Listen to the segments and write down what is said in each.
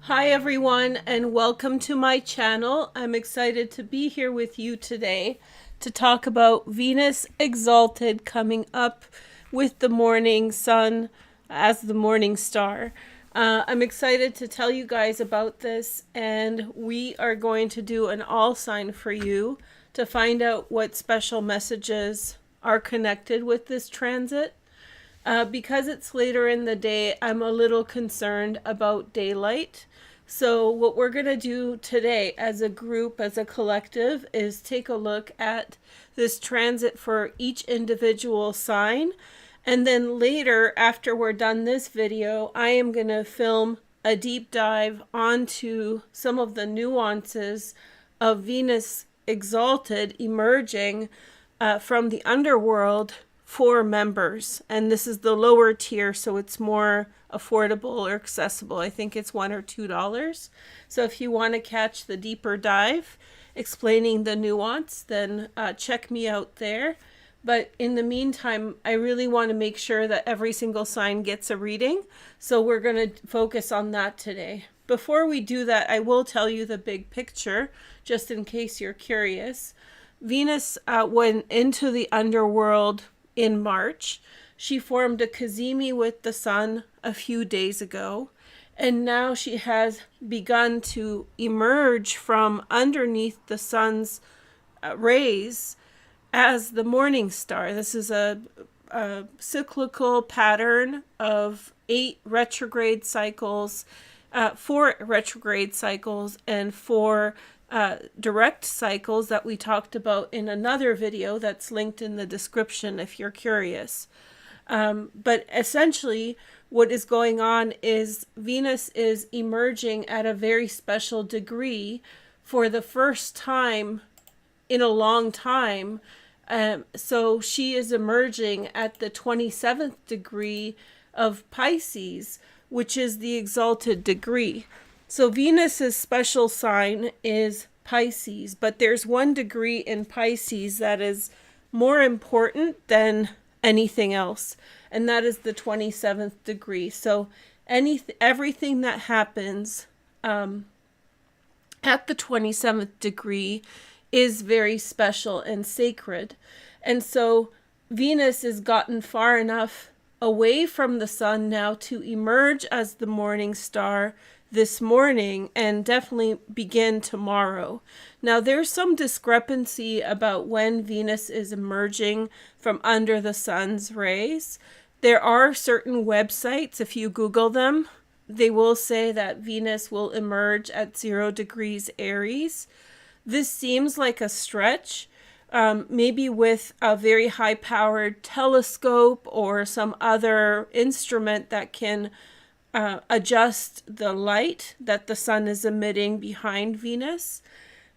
Hi everyone, and welcome to my channel. I'm excited to be here with you today to talk about Venus Exalted coming up with the morning sun as the morning star. I'm excited to tell you guys about this, and we are going to do an all sign for you to find out what special messages are connected with this transit. Because it's later in the day, I'm a little concerned about daylight. So what we're going to do today as a group, as a collective, is take a look at this transit for each individual sign. And then later, after we're done this video, I am going to film a deep dive onto some of the nuances of Venus Exalted emerging from the underworld for members. And this is the lower tier, so it's more affordable or accessible. I think it's $1 or $2. So if you want to catch the deeper dive explaining the nuance, then check me out there. But in the meantime, I really want to make sure that every single sign gets a reading. So we're going to focus on that today. Before we do that, I will tell you the big picture, just in case you're curious. Venus went into the underworld in March. She formed a cazimi with the sun a few days ago, and now she has begun to emerge from underneath the sun's rays as the morning star. This is a cyclical pattern of 8 retrograde cycles, 4 retrograde cycles, and 4 direct cycles that we talked about in another video that's linked in the description if you're curious. But essentially what is going on is Venus is emerging at a very special degree for the first time in a long time. So she is emerging at the 27th degree of Pisces, which is the exalted degree. So Venus's special sign is Pisces, but there's one degree in Pisces that is more important than anything else, and that is the 27th degree. So everything that happens at the 27th degree is very special and sacred. And so Venus has gotten far enough away from the sun now to emerge as the morning star this morning and definitely begin tomorrow. Now there's some discrepancy about when Venus is emerging from under the sun's rays. There are certain websites, if you Google them, they will say that Venus will emerge at 0 degrees Aries. This seems like a stretch, maybe with a very high-powered telescope or some other instrument that can adjust the light that the sun is emitting behind Venus.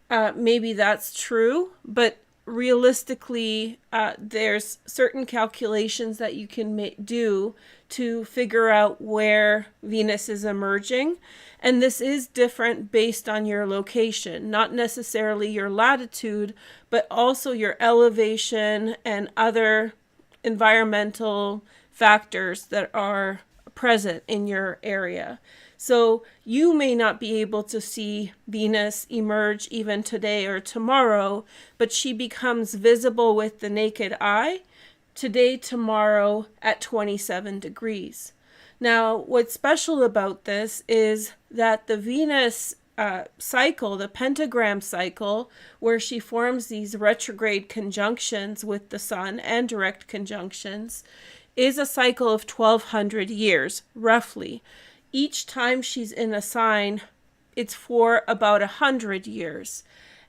Maybe that's true, but realistically, there's certain calculations that you can do to figure out where Venus is emerging. And this is different based on your location, not necessarily your latitude, but also your elevation and other environmental factors that are present in your area. So you may not be able to see Venus emerge even today or tomorrow, but she becomes visible with the naked eye today, tomorrow at 27 degrees. Now, what's special about this is that the Venus cycle, the pentagram cycle, where she forms these retrograde conjunctions with the sun and direct conjunctions, is a cycle of 1200 years, roughly. Each time she's in a sign, it's for about 100 years.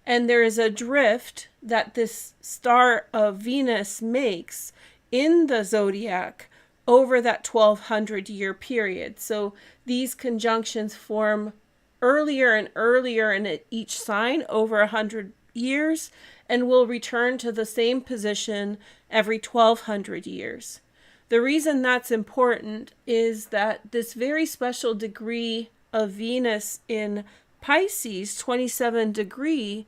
And there is a drift that this star of Venus makes in the zodiac over that 1200 year period. So these conjunctions form earlier and earlier in each sign over 100 years and will return to the same position every 1200 years. The reason that's important is that this very special degree of Venus in Pisces, 27 degree,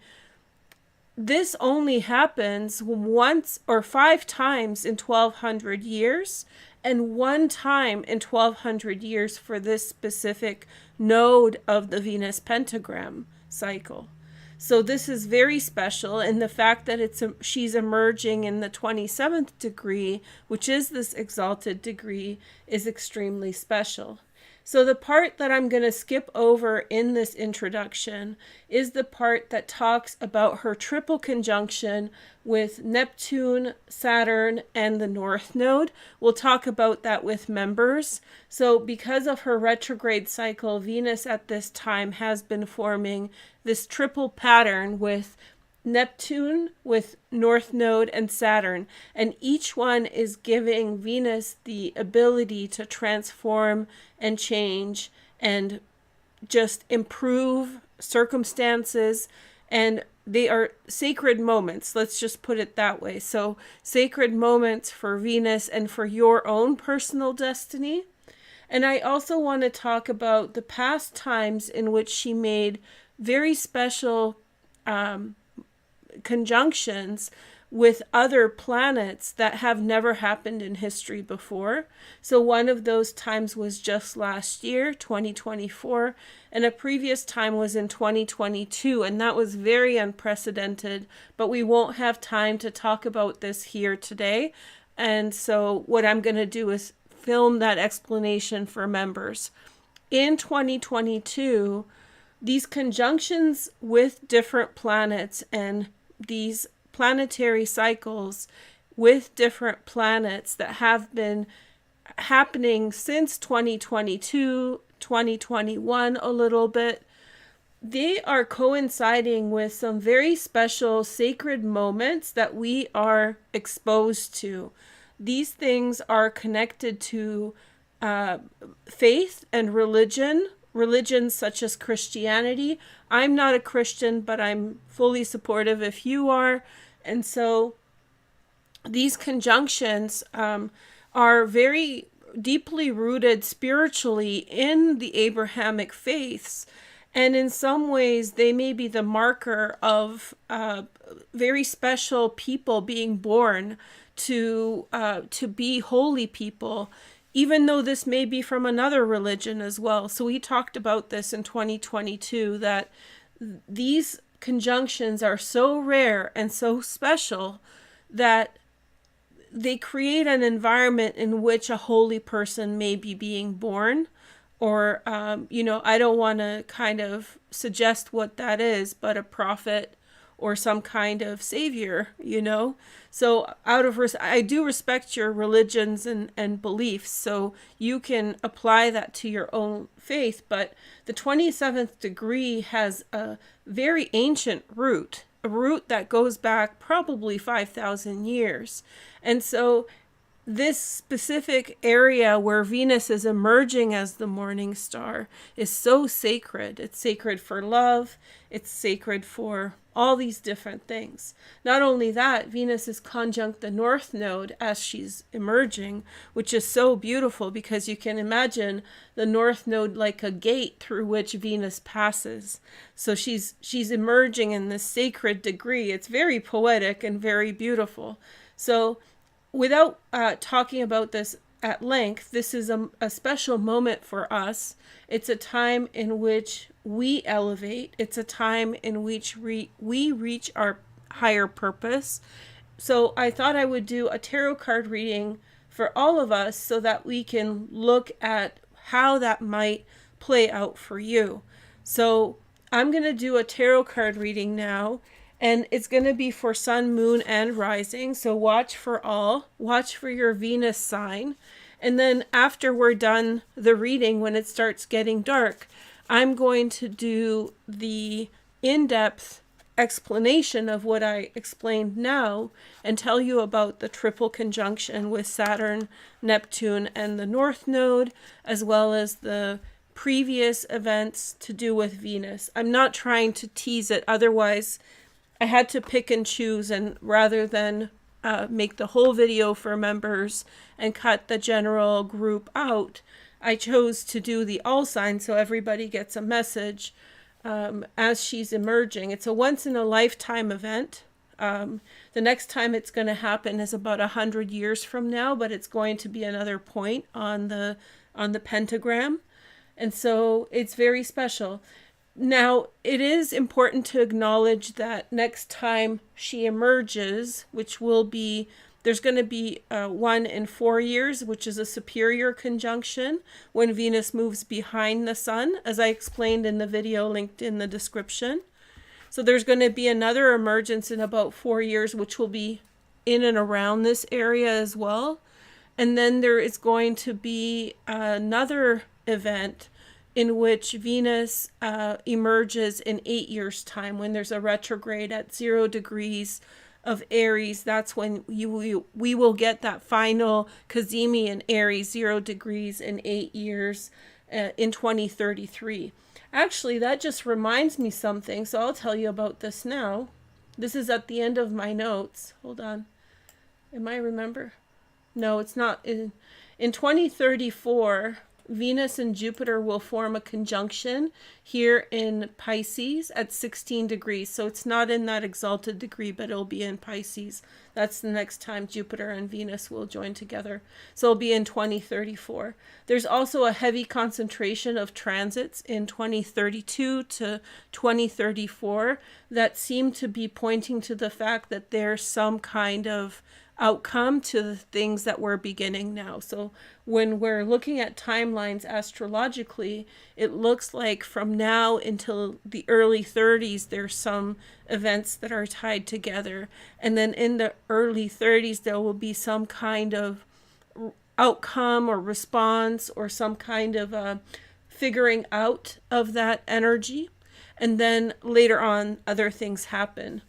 this only happens once or 5 times in 1200 years and 1 time in 1200 years for this specific node of the Venus pentagram cycle. So this is very special, and the fact that she's emerging in the 27th degree, which is this exalted degree, is extremely special. So the part that I'm going to skip over in this introduction is the part that talks about her triple conjunction with Neptune, Saturn, and the North Node. We'll talk about that with members. So because of her retrograde cycle, Venus at this time has been forming this triple pattern with Neptune, with North Node, and Saturn. And each one is giving Venus the ability to transform and change and just improve circumstances. And they are sacred moments. Let's just put it that way. So sacred moments for Venus and for your own personal destiny. And I also want to talk about the past times in which she made very special conjunctions with other planets that have never happened in history before. So one of those times was just last year, 2024, and a previous time was in 2022, and that was very unprecedented, but we won't have time to talk about this here today. And so what I'm going to do is film that explanation for members. In 2022, these conjunctions with different planets and these planetary cycles with different planets that have been happening since 2022, 2021 a little bit, they are coinciding with some very special sacred moments that we are exposed to. These things are connected to faith and religions such as Christianity. I'm not a Christian, but I'm fully supportive if you are. And so these conjunctions are very deeply rooted spiritually in the Abrahamic faiths. And in some ways, they may be the marker of very special people being born to be holy people, even though this may be from another religion as well. So we talked about this in 2022, that these conjunctions are so rare and so special that they create an environment in which a holy person may be being born. Or, I don't want to kind of suggest what that is, but a prophet or some kind of savior, So I do respect your religions and beliefs, so you can apply that to your own faith. But the 27th degree has a very ancient root, a root that goes back probably 5,000 years. And so this specific area where Venus is emerging as the morning star is so sacred. It's sacred for love. It's sacred for all these different things. Not only that, Venus is conjunct the North Node as she's emerging, which is so beautiful because you can imagine the North Node like a gate through which Venus passes. So she's emerging in this sacred degree. It's very poetic and very beautiful. So without talking about this at length, this is a special moment for us. It's a time in which we elevate. It's a time in which we reach our higher purpose. So I thought I would do a tarot card reading for all of us so that we can look at how that might play out for you. So I'm going to do a tarot card reading now. And it's going to be for sun, moon, and rising. So watch for all. Watch for your Venus sign. And then after we're done the reading, when it starts getting dark, I'm going to do the in-depth explanation of what I explained now and tell you about the triple conjunction with Saturn, Neptune, and the North Node, as well as the previous events to do with Venus. I'm not trying to tease it. Otherwise, I had to pick and choose, and rather than make the whole video for members and cut the general group out, I chose to do the all signs so everybody gets a message as she's emerging. It's a once-in-a-lifetime event. The next time it's going to happen is about 100 years from now, but it's going to be another point on the pentagram. And so it's very special. Now, it is important to acknowledge that next time she emerges, which will be, there's going to be 1 in 4 years, which is a superior conjunction when Venus moves behind the sun, as I explained in the video linked in the description. So there's going to be another emergence in about 4 years, which will be in and around this area as well. And then there is going to be another event in which Venus emerges in 8 years' time, when there's a retrograde at 0 degrees of Aries. That's when we will get that final cazimi in Aries, 0 degrees in 8 years in 2033. Actually, that just reminds me something, so I'll tell you about this now. This is at the end of my notes. Hold on. Am I remember? No, it's not. In 2034, Venus and Jupiter will form a conjunction here in Pisces at 16 degrees. So it's not in that exalted degree, but it'll be in Pisces. That's the next time Jupiter and Venus will join together. So it'll be in 2034. There's also a heavy concentration of transits in 2032 to 2034 that seem to be pointing to the fact that there's some kind of outcome to the things that we're beginning now. So when we're looking at timelines astrologically, it looks like from now until the early 30s, there's some events that are tied together. And then in the early 30s, there will be some kind of outcome or response or some kind of figuring out of that energy. And then later on, other things happen.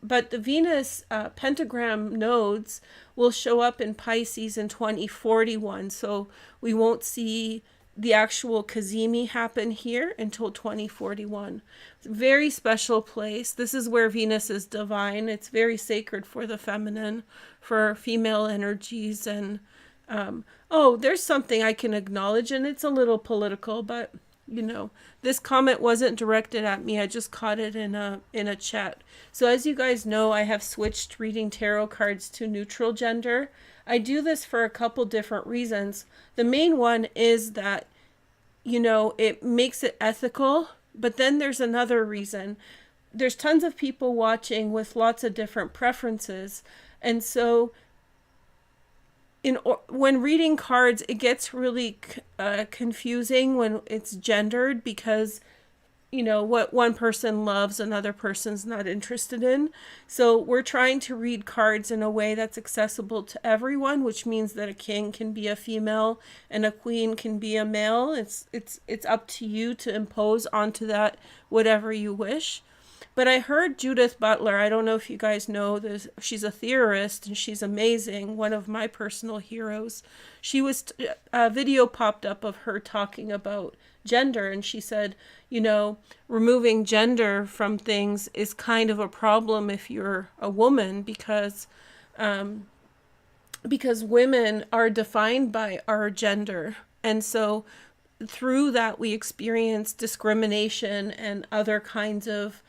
But the Venus pentagram nodes will show up in Pisces in 2041. So we won't see the actual cazimi happen here until 2041. Very special place. This is where Venus is divine. It's very sacred for the feminine, for female energies. And oh, there's something I can acknowledge, and it's a little political, but you know, this comment wasn't directed at me. I just caught it in a chat. So as you guys know, I have switched reading tarot cards to neutral gender. I do this for a couple different reasons. The main one is that, you know, it makes it ethical. But then there's another reason. There's tons of people watching with lots of different preferences. And so when reading cards, it gets really confusing when it's gendered, because, you know, what one person loves, another person's not interested in. So we're trying to read cards in a way that's accessible to everyone, which means that a king can be a female and a queen can be a male. It's up to you to impose onto that whatever you wish. But I heard Judith Butler, I don't know if you guys know this, she's a theorist and she's amazing, one of my personal heroes. She was, a video popped up of her talking about gender, and she said, you know, removing gender from things is kind of a problem if you're a woman, because women are defined by our gender. And so through that we experience discrimination and other kinds of,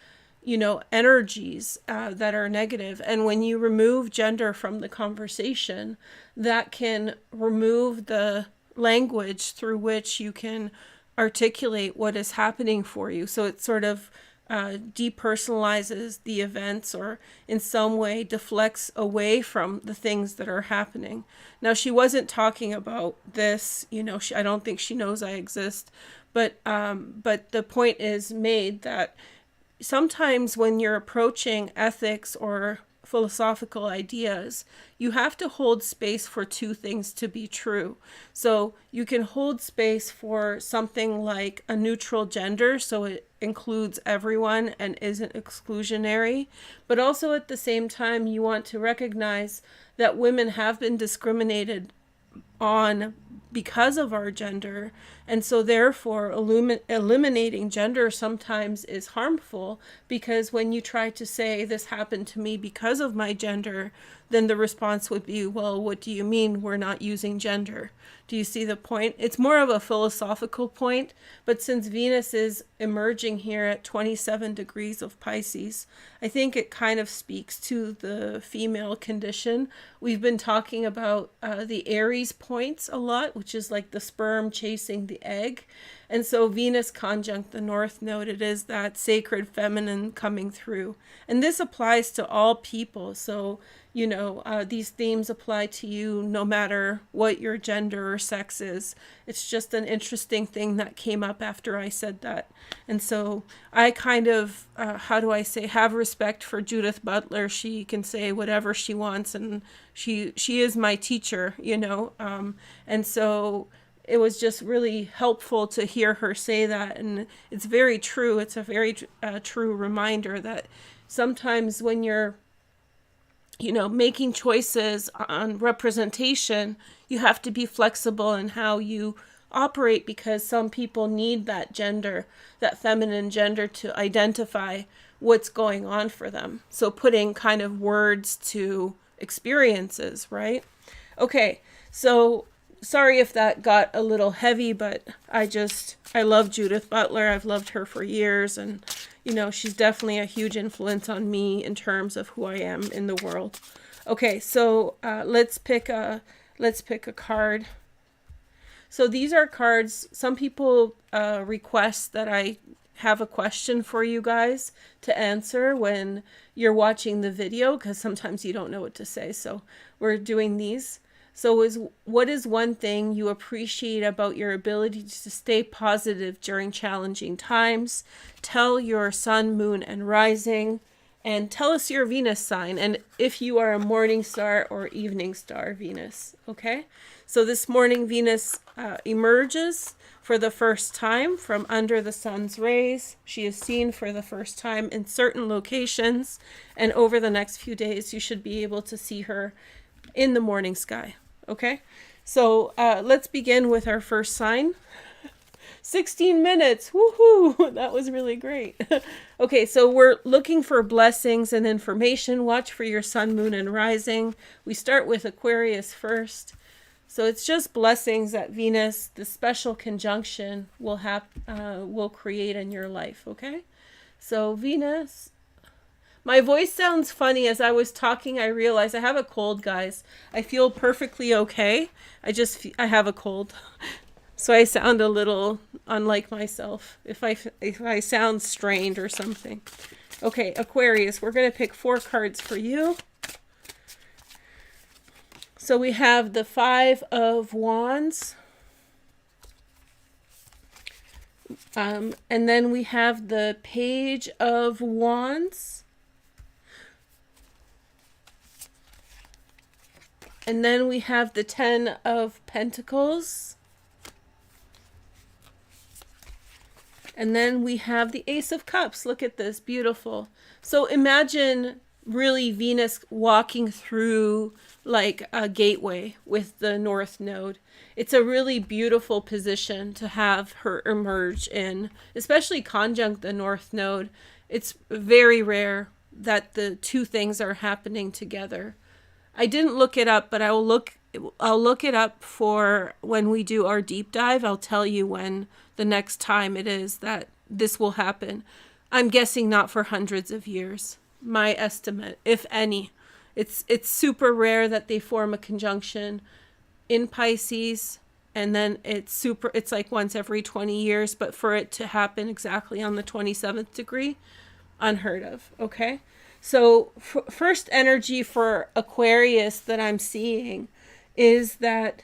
you know, energies that are negative. And when you remove gender from the conversation, that can remove the language through which you can articulate what is happening for you. So it sort of depersonalizes the events, or in some way deflects away from the things that are happening. Now, she wasn't talking about this, you know, I don't think she knows I exist, but the point is made that sometimes when you're approaching ethics or philosophical ideas, you have to hold space for two things to be true. So you can hold space for something like a neutral gender, so it includes everyone and isn't exclusionary, but also at the same time you want to recognize that women have been discriminated on because of our gender, and so therefore eliminating gender sometimes is harmful, because when you try to say this happened to me because of my gender, then the response would be, well, what do you mean we're not using gender? Do you see the point? It's more of a philosophical point, but since Venus is emerging here at 27 degrees of Pisces, I think it kind of speaks to the female condition. We've been talking about the Aries points a lot lot, which is like the sperm chasing the egg. And so Venus conjunct the North Node, it is that sacred feminine coming through. And this applies to all people. So, you know, these themes apply to you no matter what your gender or sex is. It's just an interesting thing that came up after I said that. And so I kind of, how do I say, have respect for Judith Butler. She can say whatever she wants, and she is my teacher, you know. And so it was just really helpful to hear her say that. And it's very true. It's a very true reminder that sometimes when you're, you know, making choices on representation, you have to be flexible in how you operate, because some people need that gender, that feminine gender, to identify what's going on for them. So putting kind of words to experiences, right? Okay, so sorry if that got a little heavy, but I love Judith Butler. I've loved her for years, and you know, she's definitely a huge influence on me in terms of who I am in the world. Okay, so let's pick a card. So these are cards. Some people request that I have a question for you guys to answer when you're watching the video, because sometimes you don't know what to say. So we're doing these. So what is one thing you appreciate about your ability to stay positive during challenging times? Tell your sun, moon, and rising, and tell us your Venus sign, and if you are a morning star or evening star Venus. Okay, so this morning Venus emerges for the first time from under the sun's rays. She is seen for the first time in certain locations, and over the next few days you should be able to see her in the morning sky. Okay, so let's begin with our first sign. 16 minutes, woohoo, that was really great. Okay, so we're looking for blessings and information. Watch for your sun, moon, and rising. We start with Aquarius first. So it's just blessings that Venus, the special conjunction, will create in your life. Okay, so Venus. My voice sounds funny. As I was talking, I realized I have a cold, guys. I feel perfectly okay. I have a cold. So I sound a little unlike myself if I sound strained or something. Okay, Aquarius, we're going to pick 4 cards for you. So we have the 5 of Wands. And then we have the Page of Wands. And then we have the 10 of Pentacles. And then we have the Ace of Cups. Look at this, beautiful. So imagine really Venus walking through like a gateway with the North Node. It's a really beautiful position to have her emerge in, especially conjunct the North Node. It's very rare that the two things are happening together. I didn't look it up, but I'll look it up for when we do our deep dive. I'll tell you when the next time it is that this will happen. I'm guessing not for hundreds of years. My estimate, if any. It's super rare that they form a conjunction in Pisces, and then it's like once every 20 years, but for it to happen exactly on the 27th degree, unheard of. Okay? So first energy for Aquarius that I'm seeing is that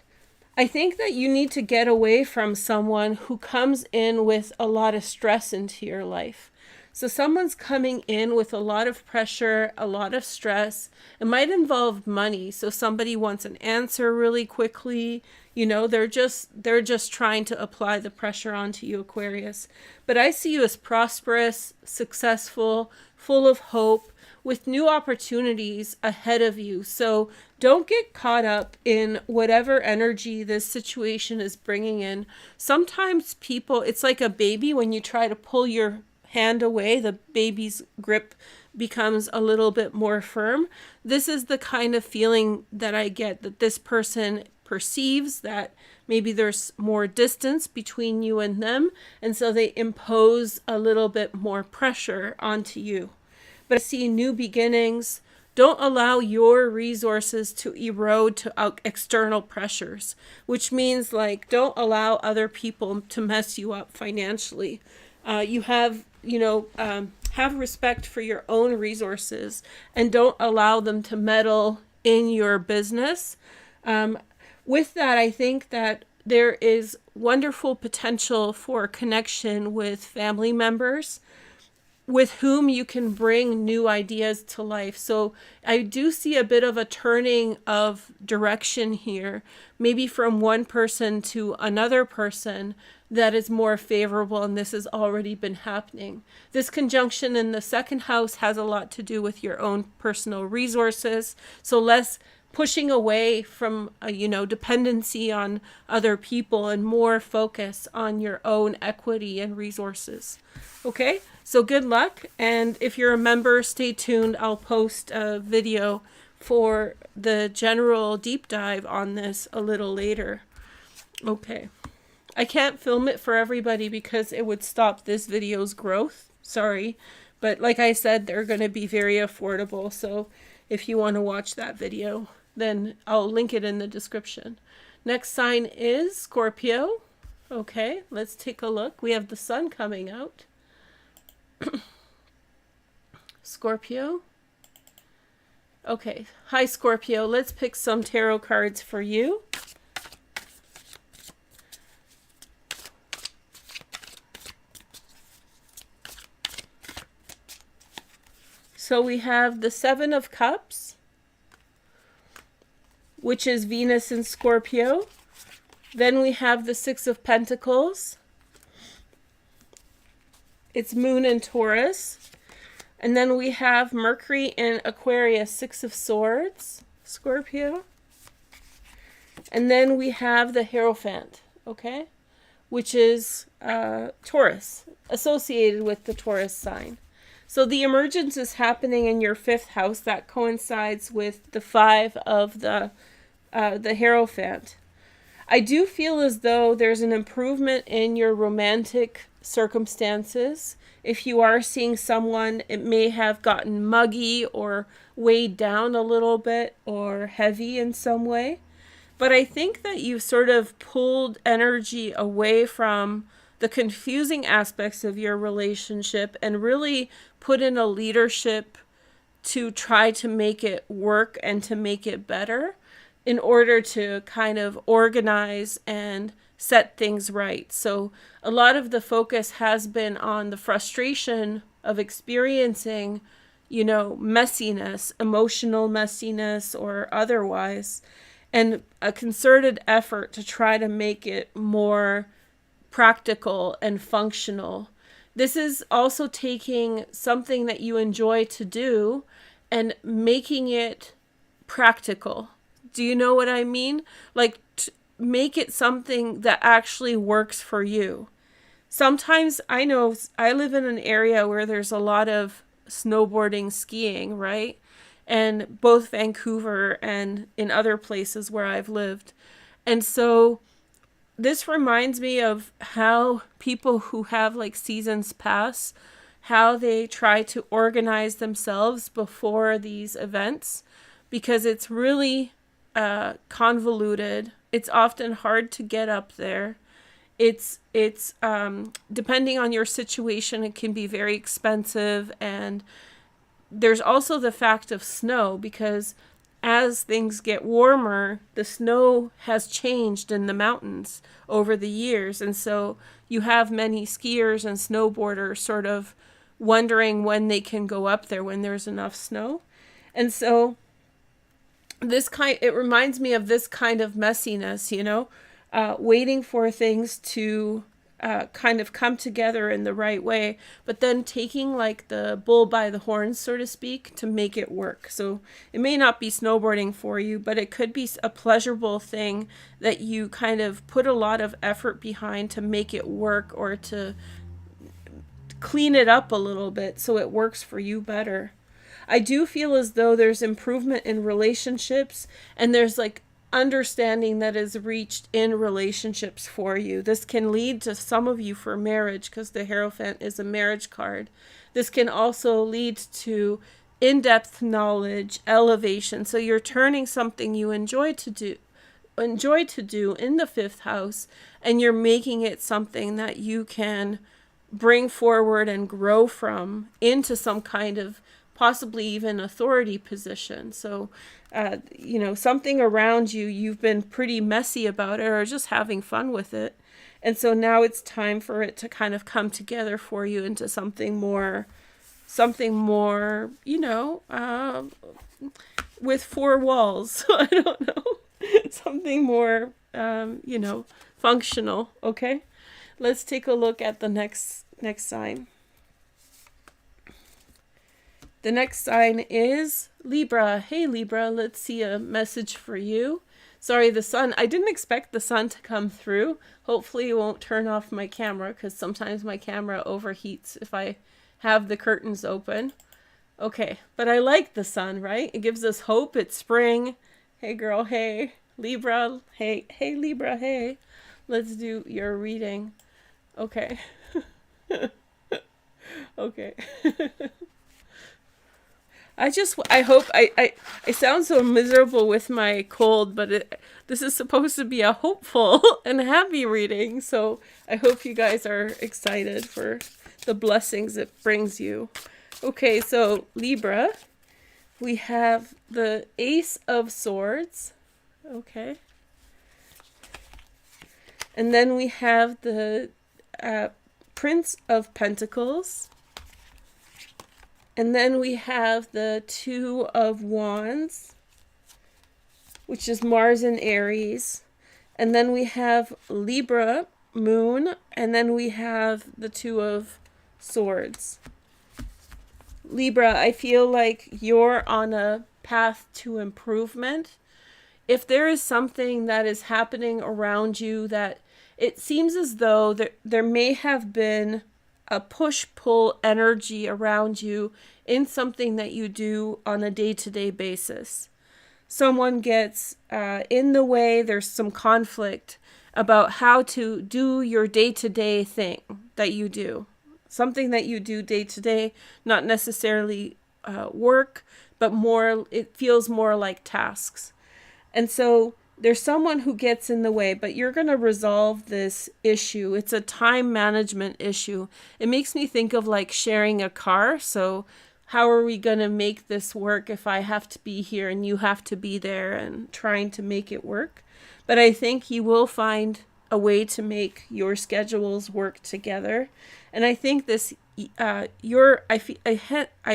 I think that you need to get away from someone who comes in with a lot of stress into your life. So someone's coming in with a lot of pressure, a lot of stress. It might involve money. So somebody wants an answer really quickly. You know, they're just trying to apply the pressure onto you, Aquarius. But I see you as prosperous, successful, full of hope, with new opportunities ahead of you. So don't get caught up in whatever energy this situation is bringing in. Sometimes people, it's like a baby. When you try to pull your hand away, the baby's grip becomes a little bit more firm. This is the kind of feeling that I get, that this person perceives that maybe there's more distance between you and them, and so they impose a little bit more pressure onto you. But I see new beginnings, Don't allow your resources to erode to external pressures, which means like don't allow other people to mess you up financially. You have, have respect for your own resources and don't allow them to meddle in your business. With that, I think that there is wonderful potential for connection with family members with whom you can bring new ideas to life. So I do see a bit of a turning of direction here, maybe from one person to another person that is more favorable, and this has already been happening. This conjunction in the second house has a lot to do with your own personal resources, so less pushing away from dependency on other people and more focus on your own equity and resources. Okay, so good luck, and if you're a member, stay tuned. I'll post a video for the general deep dive on this a little later. Okay, I can't film it for everybody because it would stop this video's growth, sorry, but like I said, they're going to be very affordable, so if you want to watch that video, then I'll link it in the description. Next sign is Scorpio. Okay, let's take a look. We have the sun coming out. Scorpio. Okay, hi Scorpio. Let's pick some tarot cards for you. So we have the Seven of Cups, which is Venus in Scorpio. Then we have the Six of Pentacles. It's Moon in Taurus. And then we have Mercury in Aquarius, Six of Swords, Scorpio. And then we have the Hierophant, okay, which is Taurus, associated with the Taurus sign. So the emergence is happening in your fifth house. That coincides with the five of the Hierophant. I do feel as though there's an improvement in your romantic circumstances. If you are seeing someone, it may have gotten muggy or weighed down a little bit or heavy in some way. But I think that you've sort of pulled energy away from the confusing aspects of your relationship and really put in a leadership to try to make it work and to make it better in order to kind of organize and set things right. So a lot of the focus has been on the frustration of experiencing, messiness, emotional messiness or otherwise, and a concerted effort to try to make it more practical and functional. This is also taking something that you enjoy to do and making it practical. Do you know what I mean? Like, make it something that actually works for you. Sometimes I know I live in an area where there's a lot of snowboarding, skiing, right? And both Vancouver and in other places where I've lived. And so this reminds me of how people who have like seasons pass, how they try to organize themselves before these events, because it's really convoluted. It's often hard to get up there. It's depending on your situation, it can be very expensive. And there's also the fact of snow, because as things get warmer, the snow has changed in the mountains over the years. And so you have many skiers and snowboarders sort of wondering when they can go up there when there's enough snow. And so it reminds me of this kind of messiness, waiting for things to kind of come together in the right way, but then taking like the bull by the horns, so to speak, to make it work. So it may not be snowboarding for you, but it could be a pleasurable thing that you kind of put a lot of effort behind to make it work, or to clean it up a little bit so it works for you better. I do feel as though there's improvement in relationships, and there's like understanding that is reached in relationships for you. This can lead to some of you for marriage, because the Hierophant is a marriage card. This can also lead to in-depth knowledge, elevation. So you're turning something you enjoy to do in the fifth house, and you're making it something that you can bring forward and grow from into some kind of possibly even authority position. So, something around you, you've been pretty messy about it or just having fun with it. And so now it's time for it to kind of come together for you into something more, with four walls. I don't know. Something more, functional. Okay. Let's take a look at the next sign. The next sign is Libra. Hey Libra, let's see a message for you. Sorry, the sun. I didn't expect the sun to come through. Hopefully it won't turn off my camera, because sometimes my camera overheats if I have the curtains open. Okay, but I like the sun, right? It gives us hope. It's spring. Hey girl, hey. Libra, hey Libra, hey. Let's do your reading. Okay. Okay. I hope I sound so miserable with my cold, but this is supposed to be a hopeful and happy reading. So I hope you guys are excited for the blessings it brings you. Okay, so Libra, we have the Ace of Swords. Okay. And then we have the Prince of Pentacles. And then we have the Two of Wands, which is Mars and Aries. And then we have Libra, Moon. And then we have the Two of Swords. Libra, I feel like you're on a path to improvement. If there is something that is happening around you that it seems as though there may have been a push-pull energy around you in something that you do on a day-to-day basis. Someone gets in the way, there's some conflict about how to do your day-to-day thing that you do. Something that you do day-to-day, not necessarily work, but it feels more like tasks. And so there's someone who gets in the way, but you're going to resolve this issue. It's a time management issue. It makes me think of like sharing a car. So how are we going to make this work if I have to be here and you have to be there, and trying to make it work? But I think you will find a way to make your schedules work together. And I think this I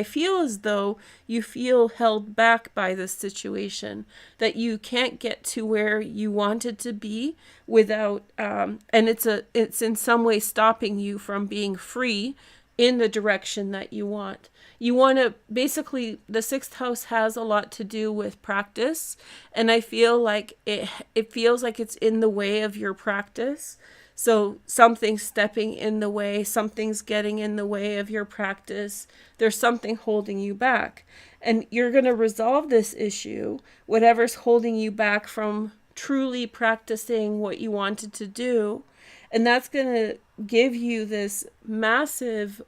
feel as though you feel held back by this situation, that you can't get to where you wanted to be without and it's in some way stopping you from being free in the direction that you want. You want to basically, the sixth house has a lot to do with practice, and I feel like it feels like it's in the way of your practice. So something's stepping in the way, something's getting in the way of your practice. There's something holding you back. And you're going to resolve this issue, whatever's holding you back from truly practicing what you wanted to do. And that's going to give you this massive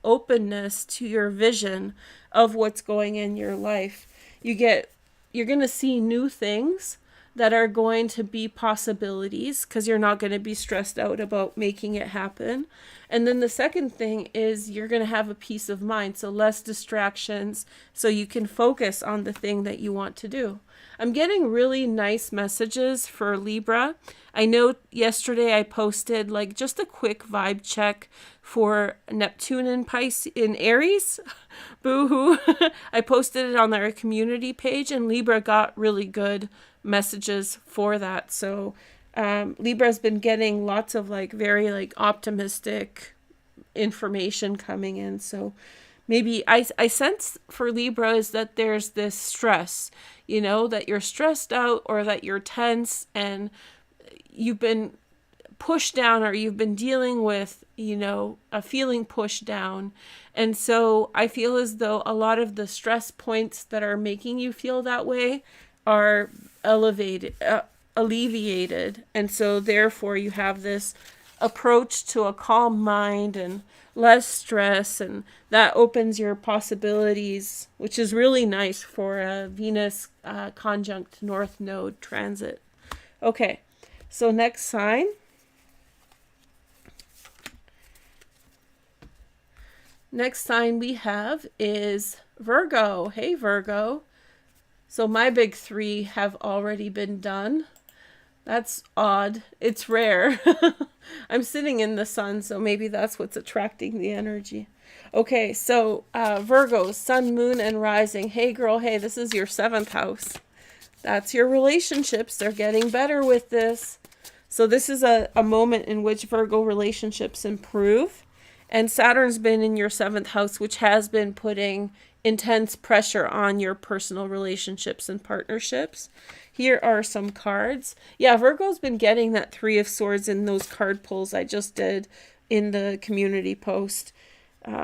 openness to your vision of what's going in your life. You're going to see new things that are going to be possibilities, because you're not going to be stressed out about making it happen. And then the second thing is you're going to have a peace of mind, so less distractions, so you can focus on the thing that you want to do. I'm getting really nice messages for Libra. I know yesterday I posted like just a quick vibe check for Neptune in Pisces, in Aries. Boo-hoo. I posted it on our community page, and Libra got really good messages for that. So Libra's been getting lots of like very like optimistic information coming in. So maybe I sense for Libra is that there's this stress, that you're stressed out, or that you're tense and you've been pushed down, or you've been dealing with, a feeling pushed down. And so I feel as though a lot of the stress points that are making you feel that way are alleviated. And so therefore you have this approach to a calm mind and less stress, and that opens your possibilities, which is really nice for a Venus conjunct North Node transit. Okay, so next sign. Next sign we have is Virgo. Hey, Virgo. So my big three have already been done. That's odd. It's rare. I'm sitting in the sun, so maybe that's what's attracting the energy. Okay, so Virgo, sun, moon, and rising. Hey, girl, hey, this is your 7th house. That's your relationships. They're getting better with this. So this is a moment in which Virgo relationships improve. And Saturn's been in your 7th house, which has been putting intense pressure on your personal relationships and partnerships. Here are some cards. Yeah, Virgo's been getting that 3 of Swords in those card pulls I just did in the community post.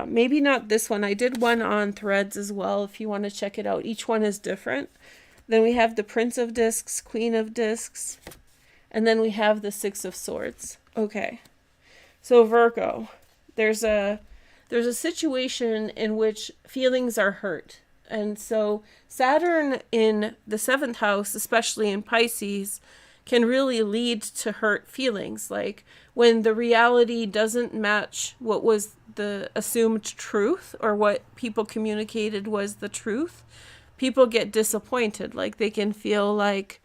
Maybe not this one. I did one on Threads as well if you want to check it out. Each one is different. Then we have the Prince of Discs, Queen of Discs, and then we have the 6 of Swords. Okay, so Virgo. There's a situation in which feelings are hurt. And so Saturn in the 7th house, especially in Pisces, can really lead to hurt feelings. Like when the reality doesn't match what was the assumed truth or what people communicated was the truth, people get disappointed. Like they can feel like,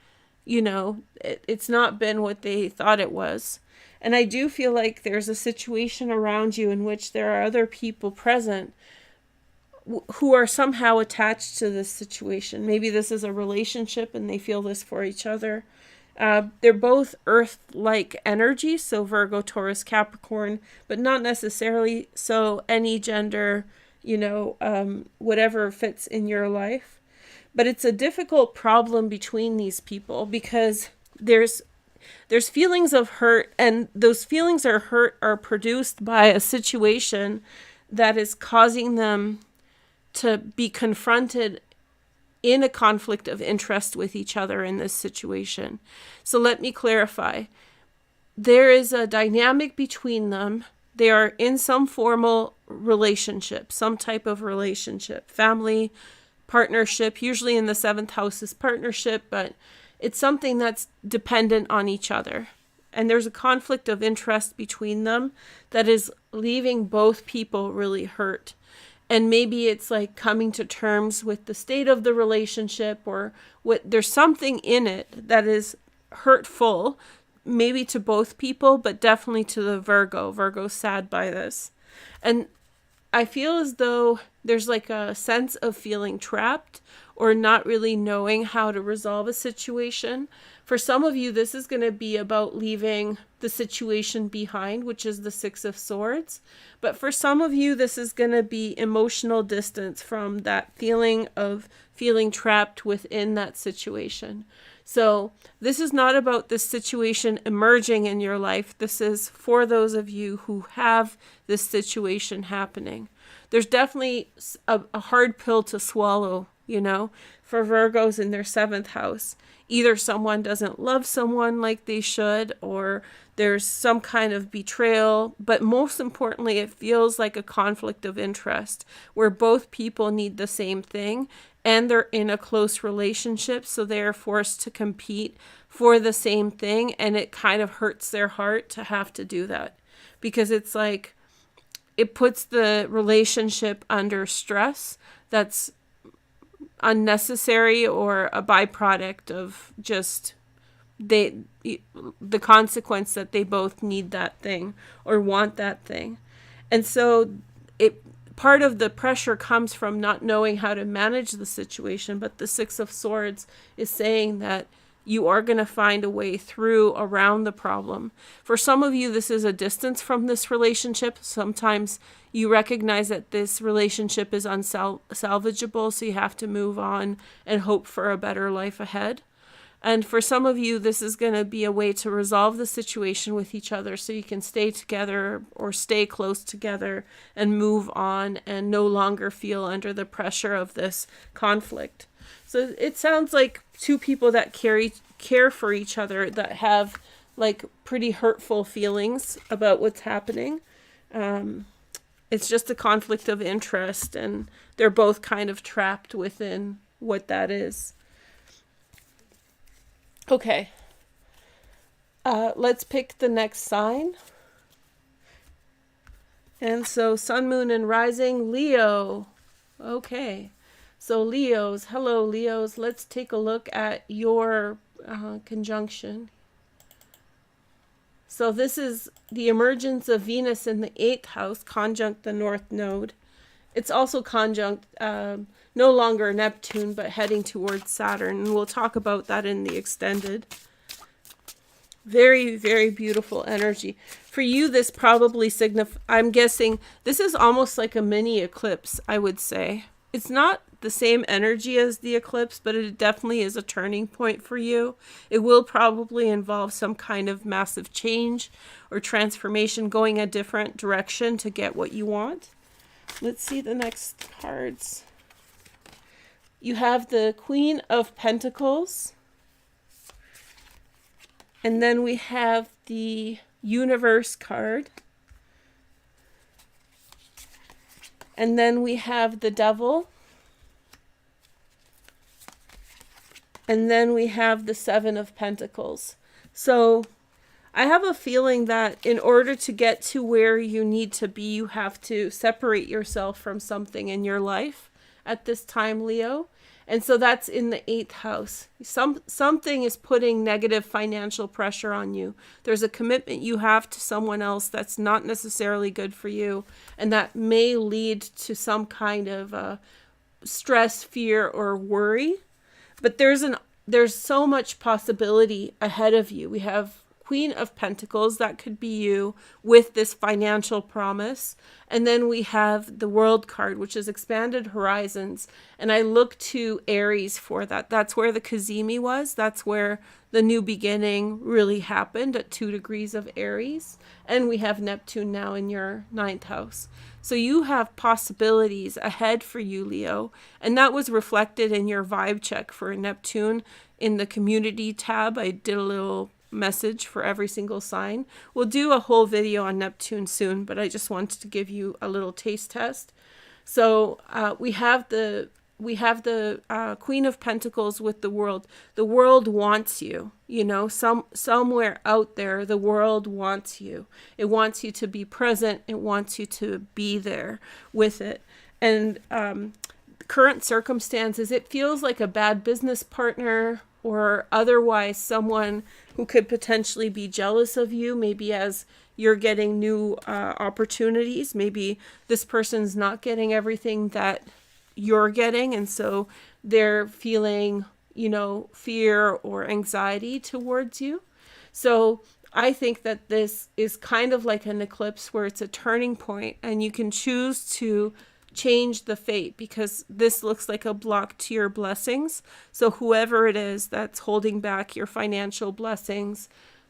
it's not been what they thought it was. And I do feel like there's a situation around you in which there are other people present who are somehow attached to this situation. Maybe this is a relationship and they feel this for each other. They're both earth-like energy, so Virgo, Taurus, Capricorn, but not necessarily so any gender, whatever fits in your life. But it's a difficult problem between these people because there's feelings of hurt, and those feelings of hurt are produced by a situation that is causing them to be confronted in a conflict of interest with each other in this situation. So let me clarify. There is a dynamic between them. They are in some formal relationship, some type of relationship, family, partnership. Usually in the 7th house is partnership, but it's something that's dependent on each other. And there's a conflict of interest between them that is leaving both people really hurt. And maybe it's like coming to terms with the state of the relationship, or there's something in it that is hurtful, maybe to both people, but definitely to the Virgo. Virgo's sad by this. And I feel as though there's like a sense of feeling trapped or not really knowing how to resolve a situation. For some of you, this is going to be about leaving the situation behind, which is the 6 of Swords. But for some of you, this is going to be emotional distance from that feeling of feeling trapped within that situation. So this is not about this situation emerging in your life. This is for those of you who have this situation happening. There's definitely a hard pill to swallow, for Virgos in their 7th house. Either someone doesn't love someone like they should, or there's some kind of betrayal. But most importantly, it feels like a conflict of interest where both people need the same thing and they're in a close relationship. So they are forced to compete for the same thing. And it kind of hurts their heart to have to do that, because it's like it puts the relationship under stress that's unnecessary or a byproduct of just the consequence that they both need that thing or want that thing. And so part of the pressure comes from not knowing how to manage the situation, but the 6 of Swords is saying that you are going to find a way through around the problem. For some of you, this is a distance from this relationship. Sometimes you recognize that this relationship is unsalvageable, so you have to move on and hope for a better life ahead. And for some of you, this is going to be a way to resolve the situation with each other so you can stay together or stay close together and move on and no longer feel under the pressure of this conflict. So it sounds like two people that care for each other, that have like pretty hurtful feelings about what's happening. It's just a conflict of interest, and they're both kind of trapped within what that is. Okay. Let's pick the next sign. And so sun, moon, and rising, Leo. Okay. So Leos, hello Leos. Let's take a look at your conjunction. So this is the emergence of Venus in the 8th house, conjunct the North Node. It's also conjunct no longer Neptune, but heading towards Saturn. And we'll talk about that in the extended. Very, very beautiful energy. For you, this probably I'm guessing this is almost like a mini eclipse, I would say. It's not the same energy as the eclipse, but it definitely is a turning point for you. It will probably involve some kind of massive change or transformation, going a different direction to get what you want. Let's see the next cards. You have the Queen of Pentacles. And then we have the Universe card. And then we have the Devil. And then we have the Seven of Pentacles. So I have a feeling that in order to get to where you need to be, you have to separate yourself from something in your life at this time, Leo. And so that's in the 8th house. Something is putting negative financial pressure on you. There's a commitment you have to someone else that's not necessarily good for you, and that may lead to some kind of stress, fear, or worry. But there's so much possibility ahead of you. We have Queen of Pentacles, that could be you with this financial promise. And then we have the World card, which is expanded horizons. And I look to Aries for that. That's where the Cazimi was. That's where the new beginning really happened at 2 degrees of Aries. And we have Neptune now in your 9th house. So you have possibilities ahead for you, Leo. And that was reflected in your vibe check for Neptune in the community tab. I did a little message for every single sign. We'll do a whole video on Neptune soon, but I just wanted to give you a little taste test. So we have the Queen of Pentacles with the World. The world wants you, you know, somewhere out there, the world wants you. It wants you to be present. It wants you to be there with it. And current circumstances, it feels like a bad business partner or otherwise someone who could potentially be jealous of you, maybe as you're getting new opportunities. Maybe this person's not getting everything that you're getting, and so they're feeling, you know, fear or anxiety towards you. So I think that this is kind of like an eclipse where it's a turning point, and you can choose to change the fate, because this looks like a block to your blessings. So whoever it is that's holding back your financial blessings,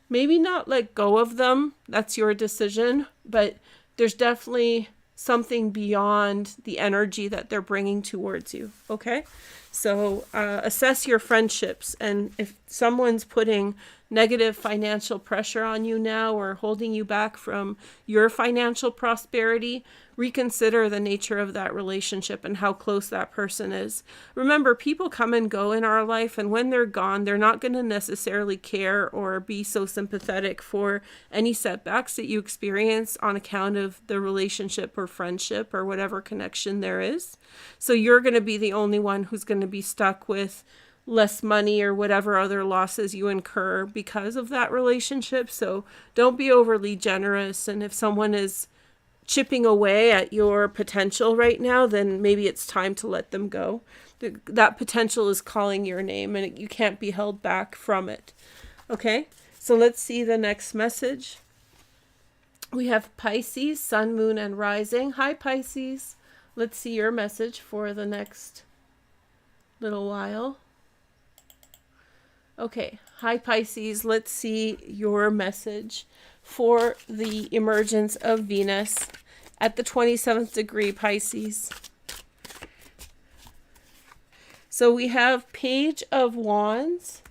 maybe not let go of them. That's your decision, but there's definitely something beyond the energy that they're bringing towards you. Okay. So assess your friendships, and if someone's putting negative financial pressure on you now or holding you back from your financial prosperity, reconsider the nature of that relationship and how close that person is. Remember, people come and go in our life, and when they're gone, they're not going to necessarily care or be so sympathetic for any setbacks that you experience on account of the relationship or friendship or whatever connection there is. So you're going to be the only one who's going to be stuck with less money or whatever other losses you incur because of that relationship. So don't be overly generous. And if someone is chipping away at your potential right now, then maybe it's time to let them go. That potential is calling your name, and you can't be held back from it. Okay, so let's see the next message. We have Pisces, Sun, Moon, and Rising. Hi, Pisces. Let's see your message for the next little while. Okay, hi, Pisces. Let's see your message for the emergence of Venus at the 27th degree, Pisces. So we have Page of Wands.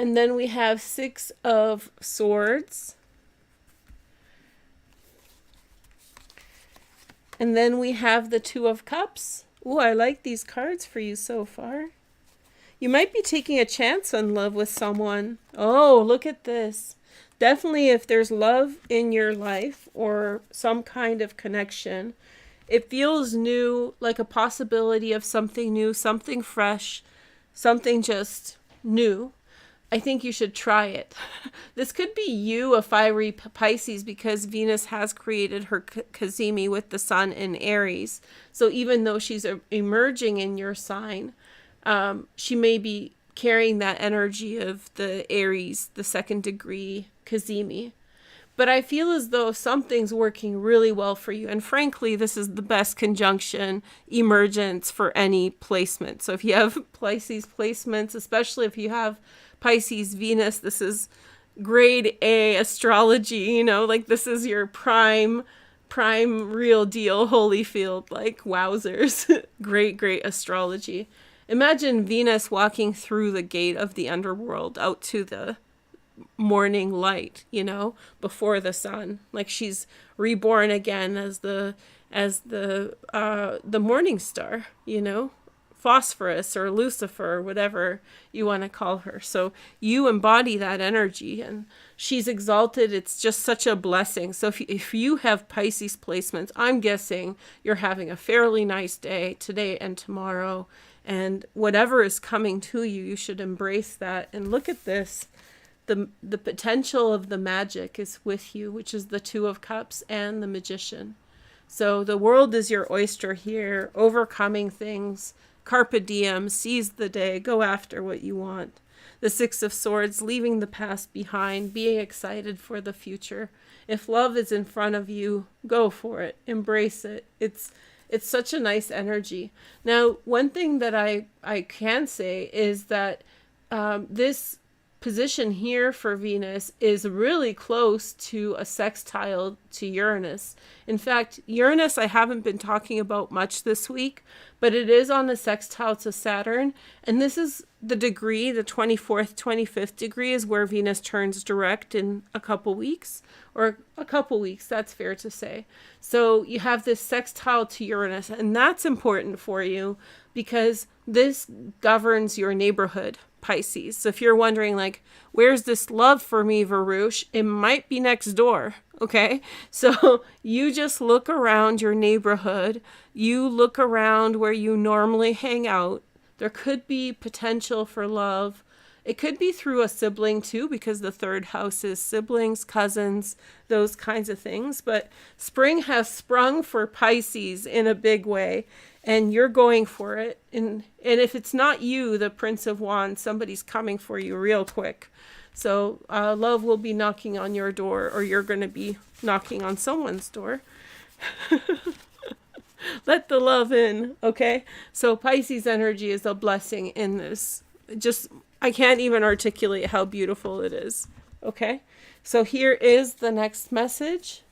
And then we have Six of Swords. And then we have the Two of Cups. Ooh, I like these cards for you so far. You might be taking a chance on love with someone. Oh, look at this. Definitely if there's love in your life or some kind of connection, it feels new, like a possibility of something new, something fresh, something just new. I think you should try it. This could be you, a fiery Pisces, because Venus has created her Cazimi with the sun in Aries. So even though she's emerging in your sign, she may be carrying that energy of the Aries, the second degree Cazimi. But I feel as though something's working really well for you. And frankly, this is the best conjunction emergence for any placement. So if you have Pisces placements, especially if you have Pisces Venus, this is grade A astrology, you know, like this is your prime real deal Holyfield, like wowzers. Great astrology. Imagine Venus walking through the gate of the underworld out to the morning light, you know, before the sun, like she's reborn again as the morning star, you know, Phosphorus or Lucifer or whatever you want to call her. So you embody that energy and she's exalted. It's just such a blessing. So if you have Pisces placements, I'm guessing you're having a fairly nice day today and tomorrow, and whatever is coming to you, you should embrace that. And look at this. The potential of the magic is with you, which is the Two of Cups and the Magician. So the world is your oyster here, overcoming things, carpe diem, seize the day, go after what you want. The Six of Swords, leaving the past behind, being excited for the future. If love is in front of you, go for it, embrace it. It's such a nice energy. Now, one thing that I can say is that this position here for Venus is really close to a sextile to Uranus. In fact, Uranus I haven't been talking about much this week, but it is on a sextile to Saturn. And this is the degree, the 24th, 25th degree is where Venus turns direct in a couple weeks, that's fair to say. So you have this sextile to Uranus, and that's important for you because this governs your neighborhood, Pisces. So if you're wondering, like, where's this love for me, Veroosh? It might be next door, okay? So you just look around your neighborhood. You look around where you normally hang out. There could be potential for love. It could be through a sibling too, because the third house is siblings, cousins, those kinds of things. But spring has sprung for Pisces in a big way, and you're going for it. And if it's not you, the Prince of Wands, somebody's coming for you real quick. So love will be knocking on your door, or you're going to be knocking on someone's door. Let the love in, okay? So Pisces energy is a blessing in this. I can't even articulate how beautiful it is, okay? So here is the next message.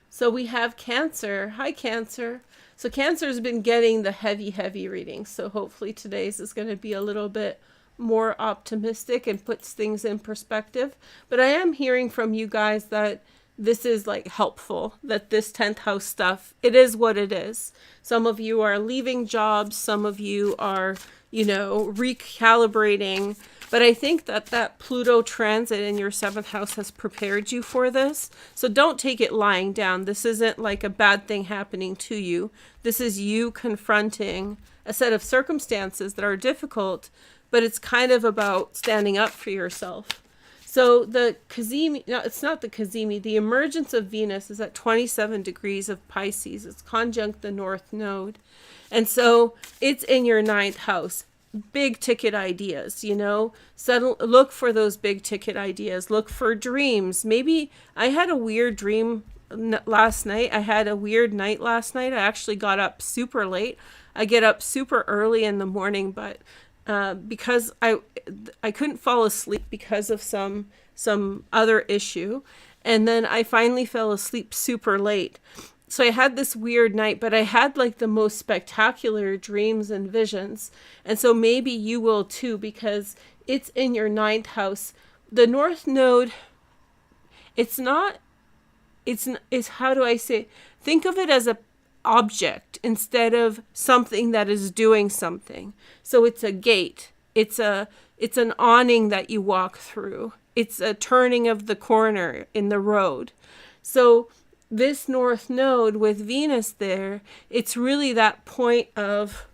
So we have Cancer. Hi, Cancer. So Cancer has been getting the heavy readings. So hopefully today's is going to be a little bit more optimistic and puts things in perspective. But I am hearing from you guys that this is like helpful, that this 10th house stuff, it is what it is. Some of you are leaving jobs. Some of you are, recalibrating. But I think that Pluto transit in your 7th house has prepared you for this. So don't take it lying down. This isn't like a bad thing happening to you. This is you confronting a set of circumstances that are difficult, but it's kind of about standing up for yourself. So the Cazimi, no, it's not the Cazimi, the emergence of Venus is at 27 degrees of Pisces. It's conjunct the North Node. And so it's in your 9th house. Big ticket ideas, look for those big ticket ideas. Look for dreams. Maybe I had a weird dream last night. I had a weird night last night. I actually got up super late. I get up super early in the morning, but because I couldn't fall asleep because of some other issue, and then I finally fell asleep super late. So I had this weird night, but I had like the most spectacular dreams and visions. And so maybe you will too, because it's in your ninth house. The North Node, it's not, it's how do I say, think of it as a object instead of something that is doing something. So it's a gate. It's an awning that you walk through. It's a turning of the corner in the road. So this North Node with Venus there, it's really that point of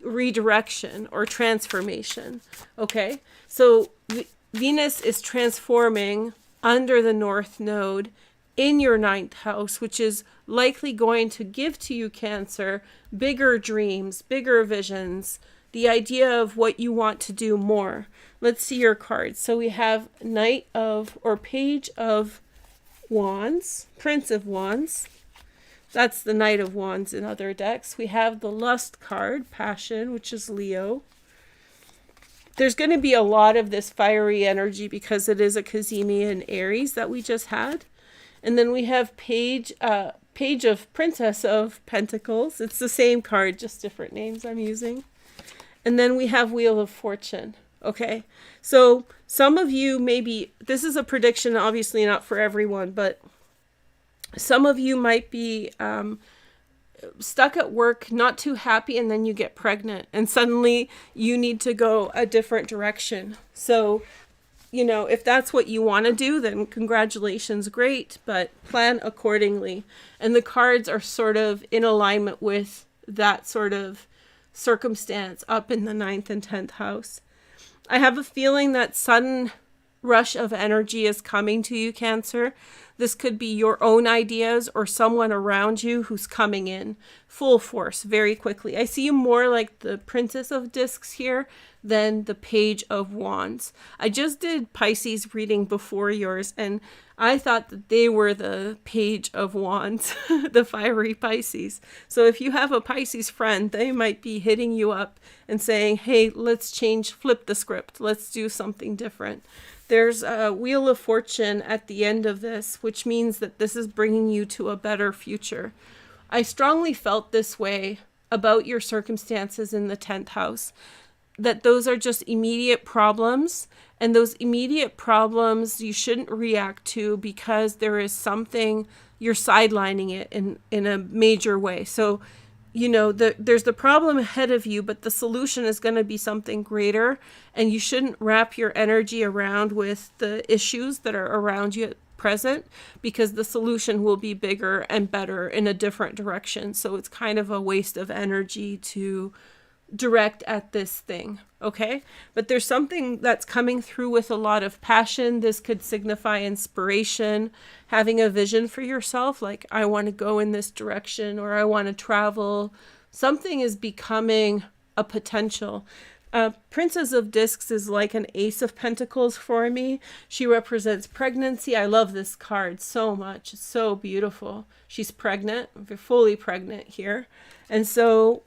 redirection or transformation. Okay? So Venus is transforming under the North Node in your ninth house, which is likely going to give to you, Cancer, bigger dreams, bigger visions, the idea of what you want to do more. Let's see your cards. So we have Knight of, or Page of Wands, Prince of Wands. That's the Knight of Wands in other decks. We have the Lust card, Passion, which is Leo. There's going to be a lot of this fiery energy because it is a Cazimi and Aries that we just had. And then we have Page of Princess of Pentacles. It's the same card, just different names I'm using. And then we have Wheel of Fortune. Okay, so some of you maybe, this is a prediction, obviously not for everyone, but some of you might be stuck at work, not too happy, and then you get pregnant and suddenly you need to go a different direction. So, you know, if that's what you want to do, then congratulations, great, but plan accordingly. And the cards are sort of in alignment with that sort of circumstance up in the 9th and 10th house. I have a feeling that sudden rush of energy is coming to you, Cancer. This could be your own ideas or someone around you who's coming in full force very quickly. I see you more like the Princess of Discs here than the Page of Wands. I just did Pisces reading before yours, and I thought that they were the Page of Wands, the fiery Pisces. So if you have a Pisces friend, they might be hitting you up and saying, hey, let's flip the script. Let's do something different. There's a Wheel of Fortune at the end of this, which means that this is bringing you to a better future. I strongly felt this way about your circumstances in the 10th house, that those are just immediate problems, and those immediate problems you shouldn't react to because there is something, you're sidelining it in a major way. So, you know, there's the problem ahead of you, but the solution is going to be something greater, and you shouldn't wrap your energy around with the issues that are around you at present, because the solution will be bigger and better in a different direction. So it's kind of a waste of energy to direct at this thing, okay? But there's something that's coming through with a lot of passion. This could signify inspiration, having a vision for yourself, like I want to go in this direction, or I want to travel. Something is becoming a potential. Princess of Discs is like an Ace of Pentacles for me. She represents pregnancy. I love this card so much. It's so beautiful. She's pregnant, fully pregnant here. And so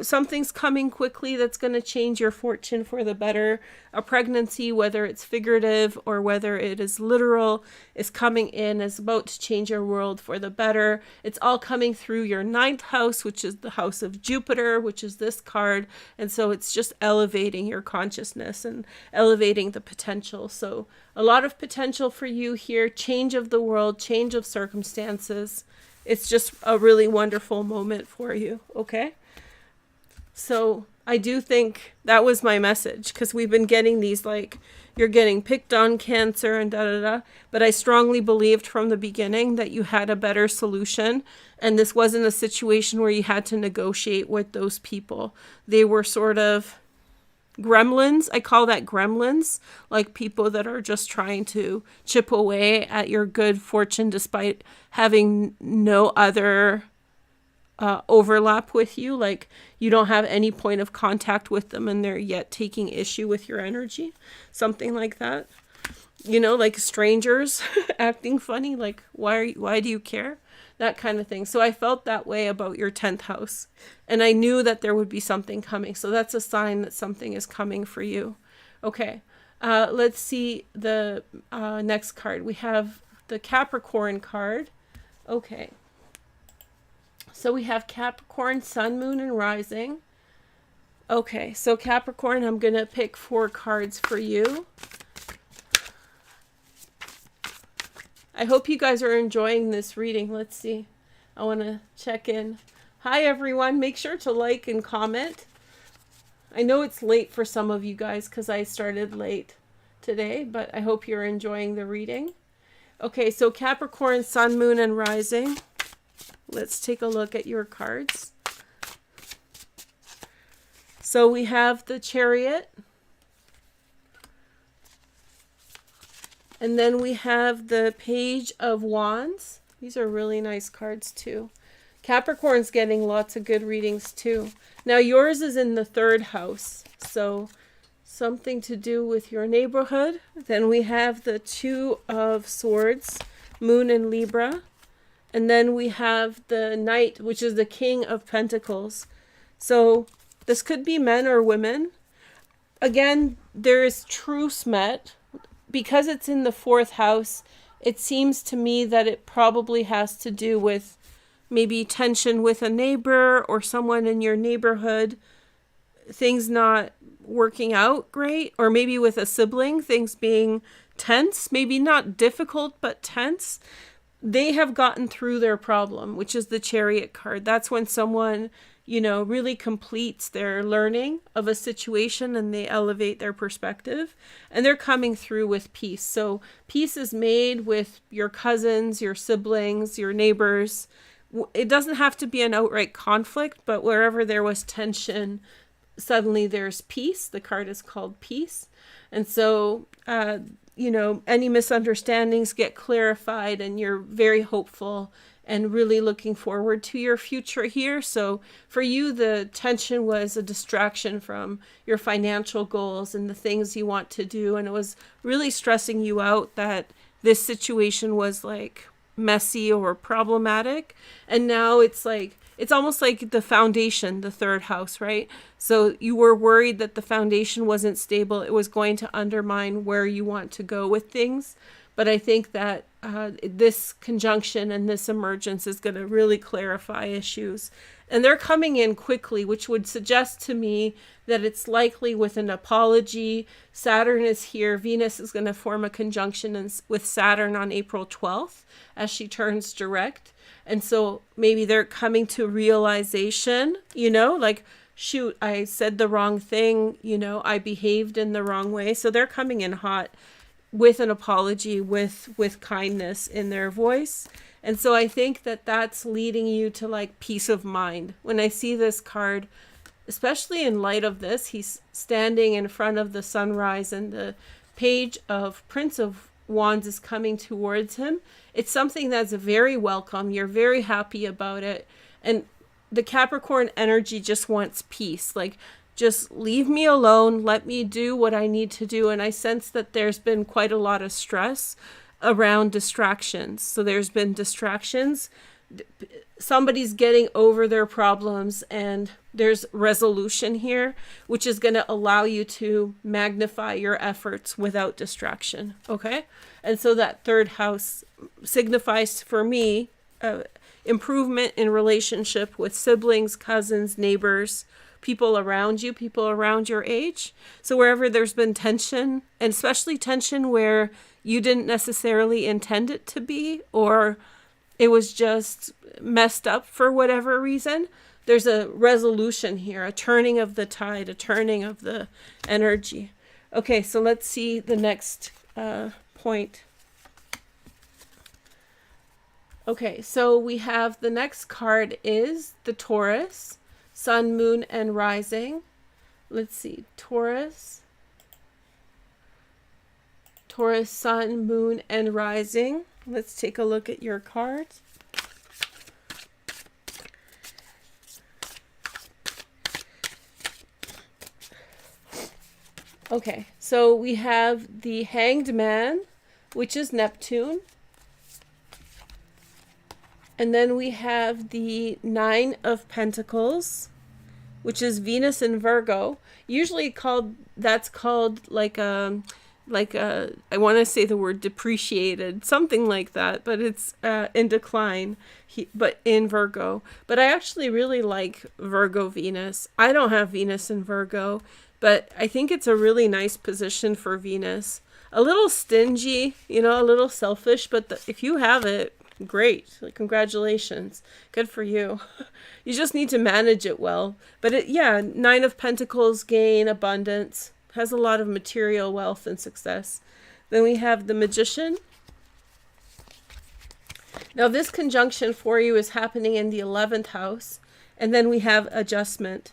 something's coming quickly that's going to change your fortune for the better. A pregnancy, whether it's figurative or whether it is literal, is coming in, is about to change your world for the better. It's all coming through your 9th house, which is the house of Jupiter, which is this card. And so it's just elevating your consciousness and elevating the potential. So a lot of potential for you here. Change of the world, change of circumstances. It's just a really wonderful moment for you, okay? So I do think that was my message, because we've been getting these like, you're getting picked on, Cancer, and da-da-da. But I strongly believed from the beginning that you had a better solution. And this wasn't a situation where you had to negotiate with those people. They were sort of gremlins. I call that gremlins, like people that are just trying to chip away at your good fortune despite having no other overlap with you. Like you don't have any point of contact with them, and they're yet taking issue with your energy. Something like that. You know, like strangers acting funny. Like why do you care? That kind of thing. So I felt that way about your 10th house, and I knew that there would be something coming. So that's a sign that something is coming for you. Okay. Let's see the next card. We have the Capricorn card. Okay. So we have Capricorn, Sun, Moon, and Rising. Okay, so Capricorn, I'm going to pick 4 cards for you. I hope you guys are enjoying this reading. Let's see. I want to check in. Hi, everyone. Make sure to like and comment. I know it's late for some of you guys because I started late today, but I hope you're enjoying the reading. Okay, so Capricorn, Sun, Moon, and Rising. Let's take a look at your cards. So we have the Chariot. And then we have the Page of Wands. These are really nice cards too. Capricorn's getting lots of good readings too. Now yours is in the 3rd house, so something to do with your neighborhood. Then we have the 2 of Swords, Moon in Libra. And then we have the Knight, which is the King of Pentacles. So this could be men or women. Again, there is truce met. Because it's in the 4th house, it seems to me that it probably has to do with maybe tension with a neighbor or someone in your neighborhood, things not working out great, or maybe with a sibling, things being tense, maybe not difficult, but tense. They have gotten through their problem, which is the Chariot card. That's when someone, really completes their learning of a situation and they elevate their perspective and they're coming through with peace. So peace is made with your cousins, your siblings, your neighbors. It doesn't have to be an outright conflict, but wherever there was tension, suddenly there's peace. The card is called Peace. And so, any misunderstandings get clarified and you're very hopeful and really looking forward to your future here. So for you, the tension was a distraction from your financial goals and the things you want to do. And it was really stressing you out that this situation was like messy or problematic. And now it's almost like the foundation, the 3rd house, right? So you were worried that the foundation wasn't stable. It was going to undermine where you want to go with things. But I think that this conjunction and this emergence is going to really clarify issues. And they're coming in quickly, which would suggest to me that it's likely with an apology. Saturn is here. Venus is going to form a conjunction with Saturn on April 12th as she turns direct. And so maybe they're coming to realization, like, shoot, I said the wrong thing, I behaved in the wrong way. So they're coming in hot with an apology, with kindness in their voice. And so I think that that's leading you to like peace of mind. When I see this card, especially in light of this, he's standing in front of the sunrise and the Page of Prince of Wands is coming towards him. It's something that's very welcome. You're very happy about it. And the Capricorn energy just wants peace. Like, just leave me alone. Let me do what I need to do. And I sense that there's been quite a lot of stress around distractions. So there's been distractions. Somebody's getting over their problems and there's resolution here, which is going to allow you to magnify your efforts without distraction. Okay. And so that 3rd house signifies for me improvement in relationship with siblings, cousins, neighbors, people around you, people around your age. So wherever there's been tension, and especially tension where you didn't necessarily intend it to be, or it was just messed up for whatever reason, there's a resolution here, a turning of the tide, a turning of the energy. Okay, so let's see the next point. Okay, so we have the next card is the Taurus, Sun, Moon, and Rising. Let's see, Taurus, Sun, Moon, and Rising. Let's take a look at your cards. Okay, so we have the Hanged Man, which is Neptune. And then we have the 9 of Pentacles, which is Venus in Virgo. Usually that's called like I want to say the word depreciated, something like that, but it's in decline, but in Virgo. But I actually really like Virgo Venus. I don't have Venus in Virgo, but I think it's a really nice position for Venus. A little stingy, a little selfish, but if you have it, great. Congratulations. Good for you. You just need to manage it well. But Nine of Pentacles, gain, abundance, has a lot of material wealth and success. Then we have the Magician. Now this conjunction for you is happening in the 11th house. And then we have adjustment.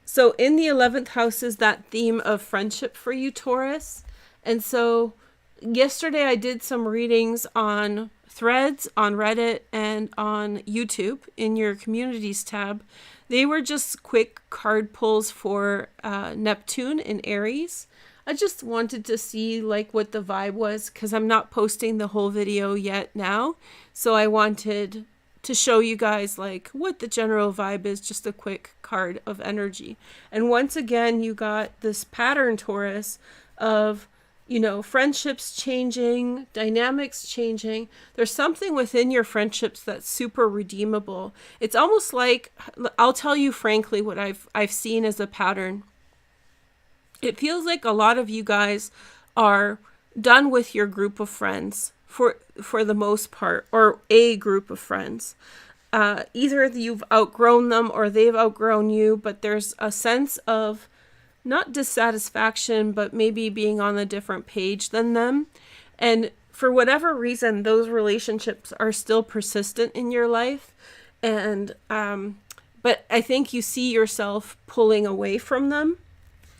So in the 11th house is that theme of friendship for you, Taurus. And so yesterday I did some readings on Threads, on Reddit, and on YouTube in your communities tab. They were just quick card pulls for Neptune in Aries. I just wanted to see what the vibe was, because I'm not posting the whole video yet now. So I wanted to show you guys what the general vibe is, just a quick card of energy. And once again, you got this pattern, Taurus, of friendships changing, dynamics changing. There's something within your friendships that's super redeemable. It's almost like, I'll tell you frankly what I've seen as a pattern. It feels like a lot of you guys are done with your group of friends for the most part, or a group of friends. Either you've outgrown them or they've outgrown you, but there's a sense of not dissatisfaction, but maybe being on a different page than them. And for whatever reason, those relationships are still persistent in your life. And, but I think you see yourself pulling away from them.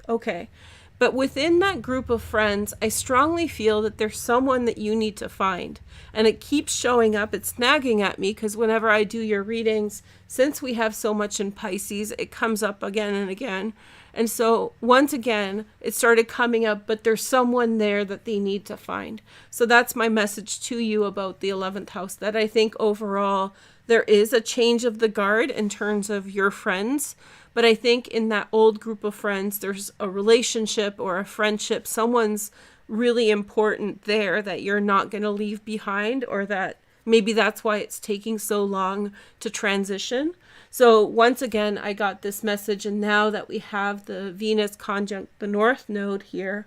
Okay. But within that group of friends, I strongly feel that there's someone that you need to find. And it keeps showing up. It's nagging at me because whenever I do your readings, since we have so much in Pisces, it comes up again and again. And so once again, it started coming up, but there's someone there that they need to find. So that's my message to you about the 11th house, that I think overall there is a change of the guard in terms of your friends. But I think in that old group of friends, there's a relationship or a friendship. Someone's really important there that you're not going to leave behind, or that maybe that's why it's taking so long to transition. So once again, I got this message, and now that we have the Venus conjunct the North Node here,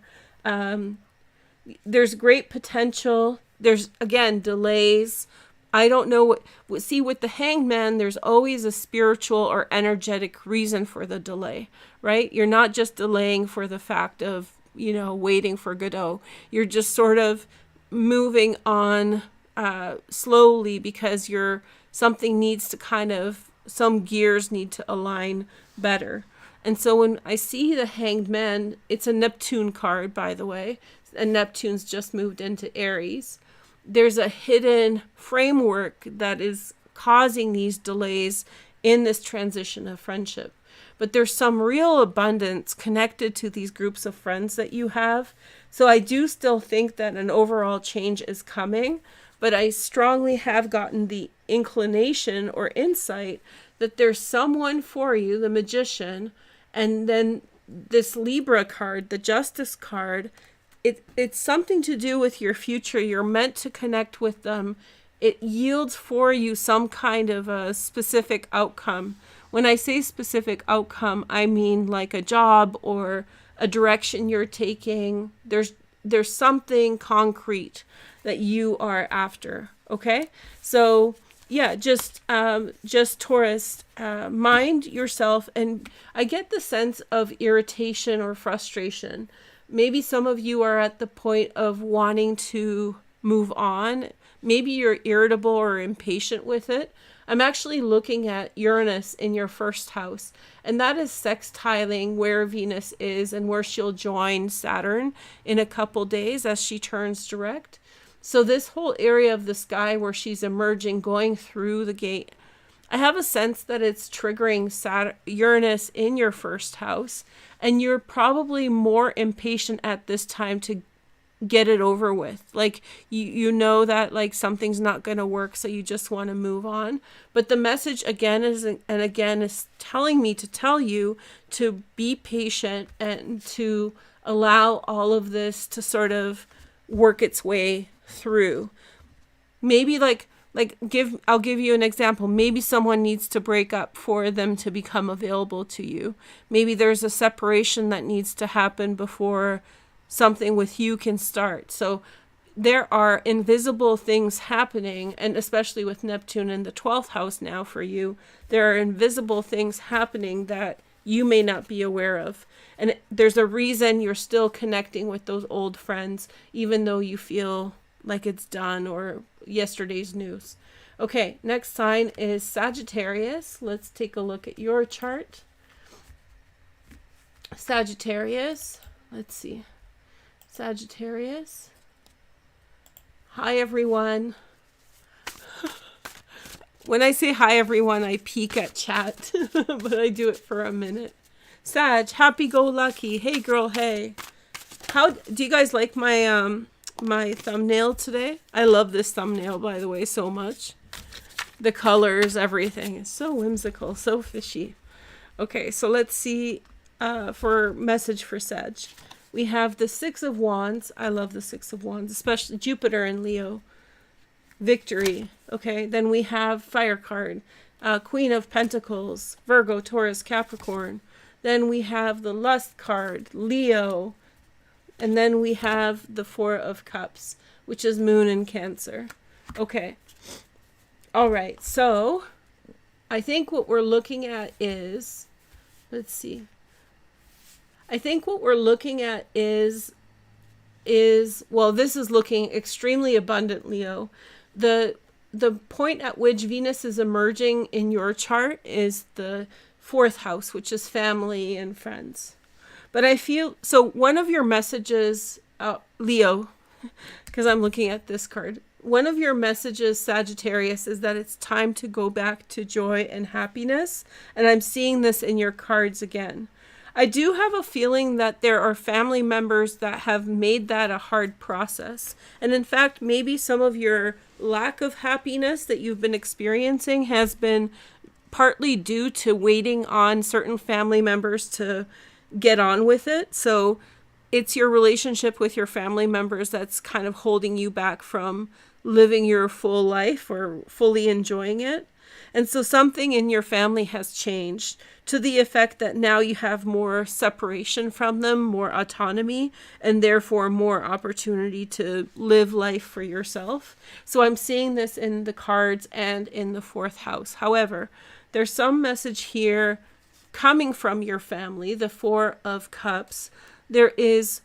there's great potential. There's, again, delays. I don't know see, with the Hanged Man, there's always a spiritual or energetic reason for the delay, right? You're not just delaying for the fact of, waiting for Godot. You're just sort of moving on slowly because something needs to some gears need to align better. And so when I see the Hanged Man, it's a Neptune card, by the way, and Neptune's just moved into Aries. There's a hidden framework that is causing these delays in this transition of friendship. But there's some real abundance connected to these groups of friends that you have. So I do still think that an overall change is coming, but I strongly have gotten the inclination or insight that there's someone for you, the Magician, and then this Libra card, the Justice card. It's something to do with your future. You're meant to connect with them. It yields for you some kind of a specific outcome. When I say specific outcome, I mean like a job or a direction you're taking. There's something concrete that you are after. Okay? So yeah, just Taurus, mind yourself. And I get the sense of irritation or frustration. Maybe some of you are at the point of wanting to move on. Maybe you're irritable or impatient with it. I'm actually looking at Uranus in your first house, and that is sextiling where Venus is and where she'll join Saturn in a couple days as she turns direct. So this whole area of the sky where she's emerging, going through the gate, I have a sense that it's triggering Uranus in your first house, and you're probably more impatient at this time to get it over with. Like you know that something's not going to work, so you just want to move on. But the message again is telling me to tell you to be patient and to allow all of this to sort of work its way through. Maybe I'll give you an example. Maybe someone needs to break up for them to become available to you. Maybe there's a separation that needs to happen before something with you can start. So there are invisible things happening, and especially with Neptune in the 12th house now for you, there are invisible things happening that you may not be aware of. And there's a reason you're still connecting with those old friends, even though you feel like it's done or yesterday's news. Okay, next sign is Sagittarius. Let's take a look at your chart. Sagittarius. Let's see. Sagittarius. Hi, everyone. When I say hi, everyone, I peek at chat, but I do it for a minute. Sag, happy-go-lucky. Hey, girl, hey. How do you guys like my my thumbnail today? I love this thumbnail, by the way, so much. The colors, everything is so whimsical, so fishy. Okay, so let's see for message for Sag. We have the Six of Wands. I love the Six of Wands, especially Jupiter and Leo. Victory. Okay, then we have Fire card. Queen of Pentacles, Virgo, Taurus, Capricorn. Then we have the Lust card, Leo. And then we have the Four of Cups, which is Moon and Cancer. Okay. All right. So I think what we're looking at is, let's see. I think what we're looking at is, well, this is looking extremely abundant, Leo. The point at which Venus is emerging in your chart is the 4th house, which is family and friends. But I feel, so one of your messages, Leo, because I'm looking at this card, one of your messages, Sagittarius, is that it's time to go back to joy and happiness. And I'm seeing this in your cards again. I do have a feeling that there are family members that have made that a hard process. And in fact, maybe some of your lack of happiness that you've been experiencing has been partly due to waiting on certain family members to get on with it. So it's your relationship with your family members that's kind of holding you back from living your full life or fully enjoying it. And so something in your family has changed to the effect that now you have more separation from them, more autonomy, and therefore more opportunity to live life for yourself. So I'm seeing this in the cards and in the 4th house. However, there's some message here coming from your family, the Four of Cups. There's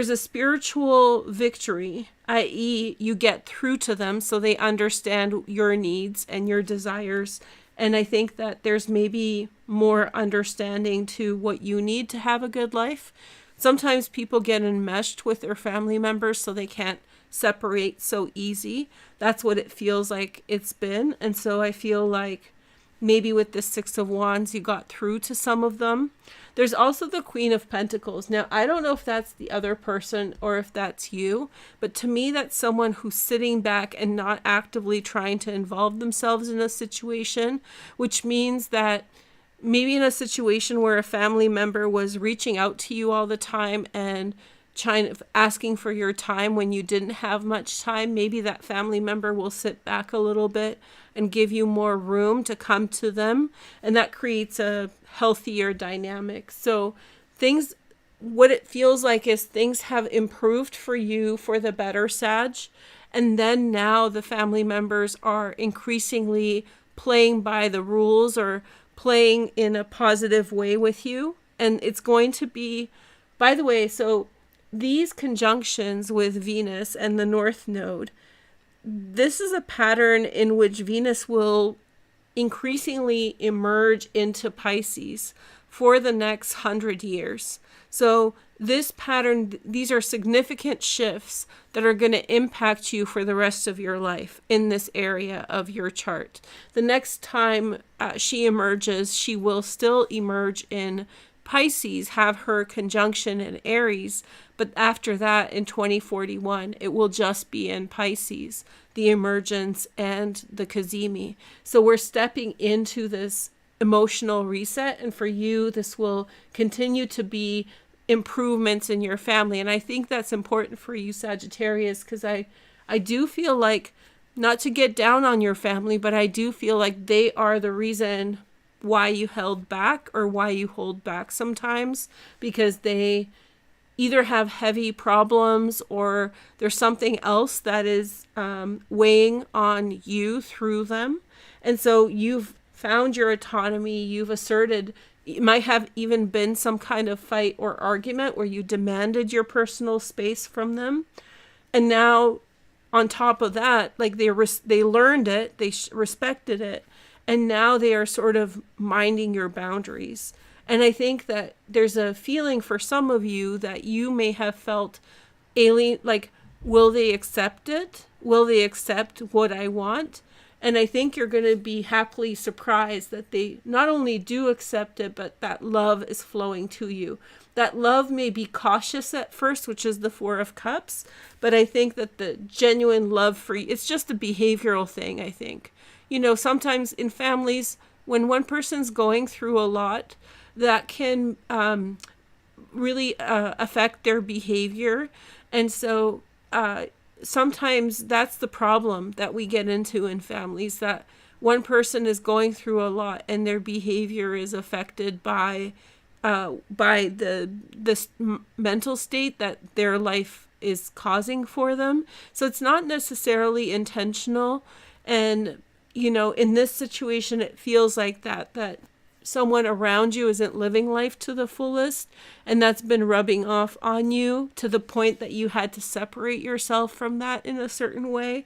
a spiritual victory, i.e. you get through to them so they understand your needs and your desires. And I think that there's maybe more understanding to what you need to have a good life. Sometimes people get enmeshed with their family members so they can't separate so easy. That's what it feels like it's been. And so I feel like maybe with the Six of Wands, you got through to some of them. There's also the Queen of Pentacles. Now, I don't know if that's the other person or if that's you, but to me, that's someone who's sitting back and not actively trying to involve themselves in a situation, which means that maybe in a situation where a family member was reaching out to you all the time and asking for your time when you didn't have much time, maybe that family member will sit back a little bit and give you more room to come to them. And that creates a healthier dynamic. So what it feels like is things have improved for you for the better, Sag. And then now the family members are increasingly playing by the rules or playing in a positive way with you. And it's going to be, by the way, so these conjunctions with Venus and the North Node, this is a pattern in which Venus will increasingly emerge into Pisces for the next 100 years. So this pattern, these are significant shifts that are going to impact you for the rest of your life in this area of your chart. The next time she emerges, she will still emerge in Pisces, have her conjunction in Aries, but after that in 2041 it will just be in Pisces, the emergence and the Cazimi. So we're stepping into this emotional reset, and for you this will continue to be improvements in your family. And I think that's important for you, Sagittarius, because I do feel like, not to get down on your family, but I do feel like they are the reason why you held back, or why you hold back sometimes, because they either have heavy problems or there's something else that is weighing on you through them. And so you've found your autonomy, you've asserted, it might have even been some kind of fight or argument where you demanded your personal space from them. And now on top of that, like they learned it, they respected it, and now they are sort of minding your boundaries. And I think that there's a feeling for some of you that you may have felt alien, like, will they accept it? Will they accept what I want? And I think you're going to be happily surprised that they not only do accept it, but that love is flowing to you. That love may be cautious at first, which is the Four of Cups, but I think that the genuine love for you, it's just a behavioral thing, I think. You know, sometimes in families, when one person's going through a lot, that can really affect their behavior. And so sometimes that's the problem that we get into in families, that one person is going through a lot and their behavior is affected by this mental state that their life is causing for them. So it's not necessarily intentional. And, you know, in this situation, it feels like that someone around you isn't living life to the fullest, and that's been rubbing off on you to the point that you had to separate yourself from that in a certain way.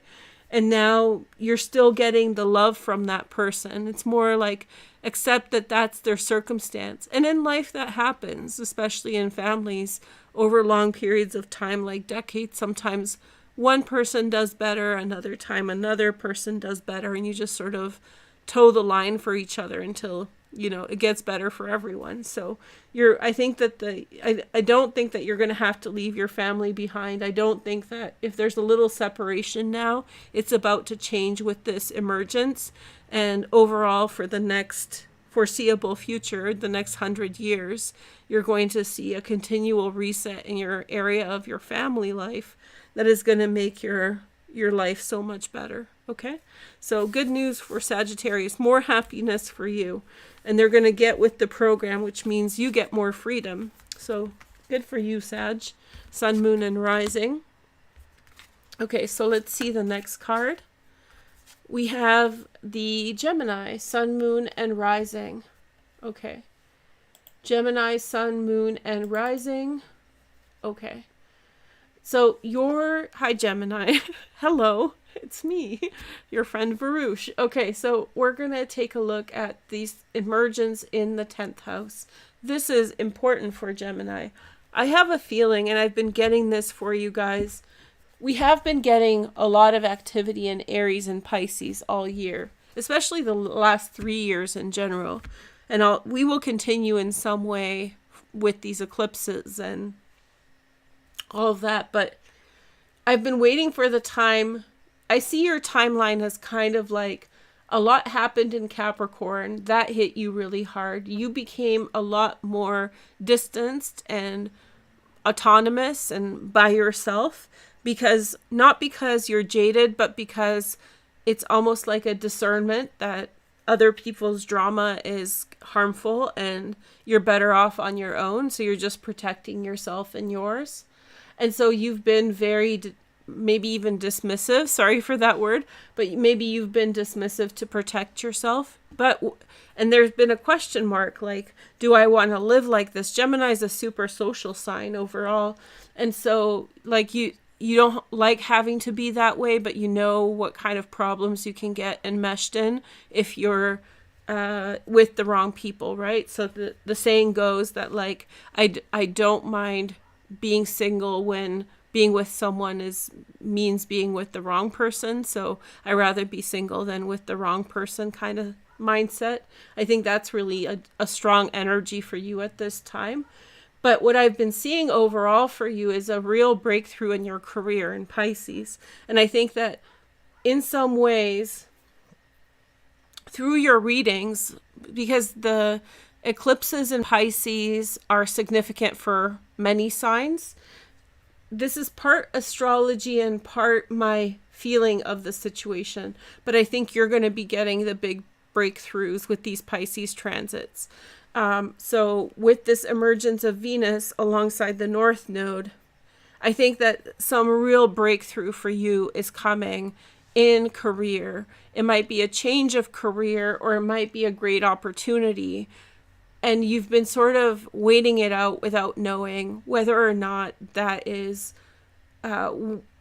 And now you're still getting the love from that person. It's more like, accept that that's their circumstance. And in life that happens, especially in families over long periods of time, like decades. Sometimes one person does better, another time another person does better, and you just sort of toe the line for each other until, you know, it gets better for everyone. So I think that I don't think that you're going to have to leave your family behind. I don't think that if there's a little separation now, it's about to change with this emergence. And overall, for the next foreseeable future, the next 100 years, you're going to see a continual reset in your area of your family life that is going to make your life so much better. Okay? So good news for Sagittarius, more happiness for you. And they're going to get with the program, which means you get more freedom. So good for you, Sag. Sun, Moon, and Rising. Okay, so let's see the next card. We have the Gemini, Sun, Moon, and Rising. Okay. Gemini, Sun, Moon, and Rising. Okay. So hi, Gemini. Hello. It's me, your friend Veroosh. Okay, so we're going to take a look at these emergence in the 10th house. This is important for Gemini. I have a feeling, and I've been getting this for you guys, we have been getting a lot of activity in Aries and Pisces all year, especially the last 3 years in general. And we will continue in some way with these eclipses and all of that. But I've been waiting for the time. I see your timeline as kind of like a lot happened in Capricorn. That hit you really hard. You became a lot more distanced and autonomous and by yourself, not because you're jaded, but because it's almost like a discernment that other people's drama is harmful and you're better off on your own. So you're just protecting yourself and yours. And so you've been very maybe even dismissive, sorry for that word, but maybe you've been dismissive to protect yourself. And there's been a question mark, like, do I want to live like this? Gemini is a super social sign overall. And so like you don't like having to be that way, but you know what kind of problems you can get enmeshed in if you're with the wrong people, right? So the saying goes that like, I don't mind being single when being with someone means being with the wrong person. So I rather be single than with the wrong person kind of mindset. I think that's really a strong energy for you at this time. But what I've been seeing overall for you is a real breakthrough in your career in Pisces. And I think that in some ways, through your readings, because the eclipses in Pisces are significant for many signs. This is part astrology and part my feeling of the situation, but I think you're going to be getting the big breakthroughs with these Pisces transits. So with this emergence of Venus alongside the North Node, I think that some real breakthrough for you is coming in career. It might be a change of career, or it might be a great opportunity. And you've been sort of waiting it out without knowing whether or not that is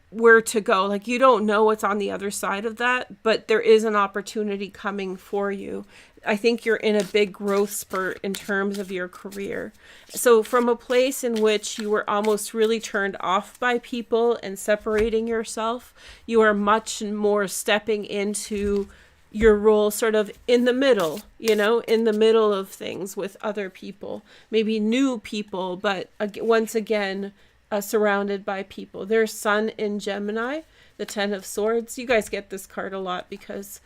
where to go. Like, you don't know what's on the other side of that, but there is an opportunity coming for you. I think you're in a big growth spurt in terms of your career. So from a place in which you were almost really turned off by people and separating yourself, you are much more stepping into your role sort of in the middle, in the middle of things with other people, maybe new people, but once again, surrounded by people. There's Sun in Gemini, the 10 of Swords. You guys get this card a lot because,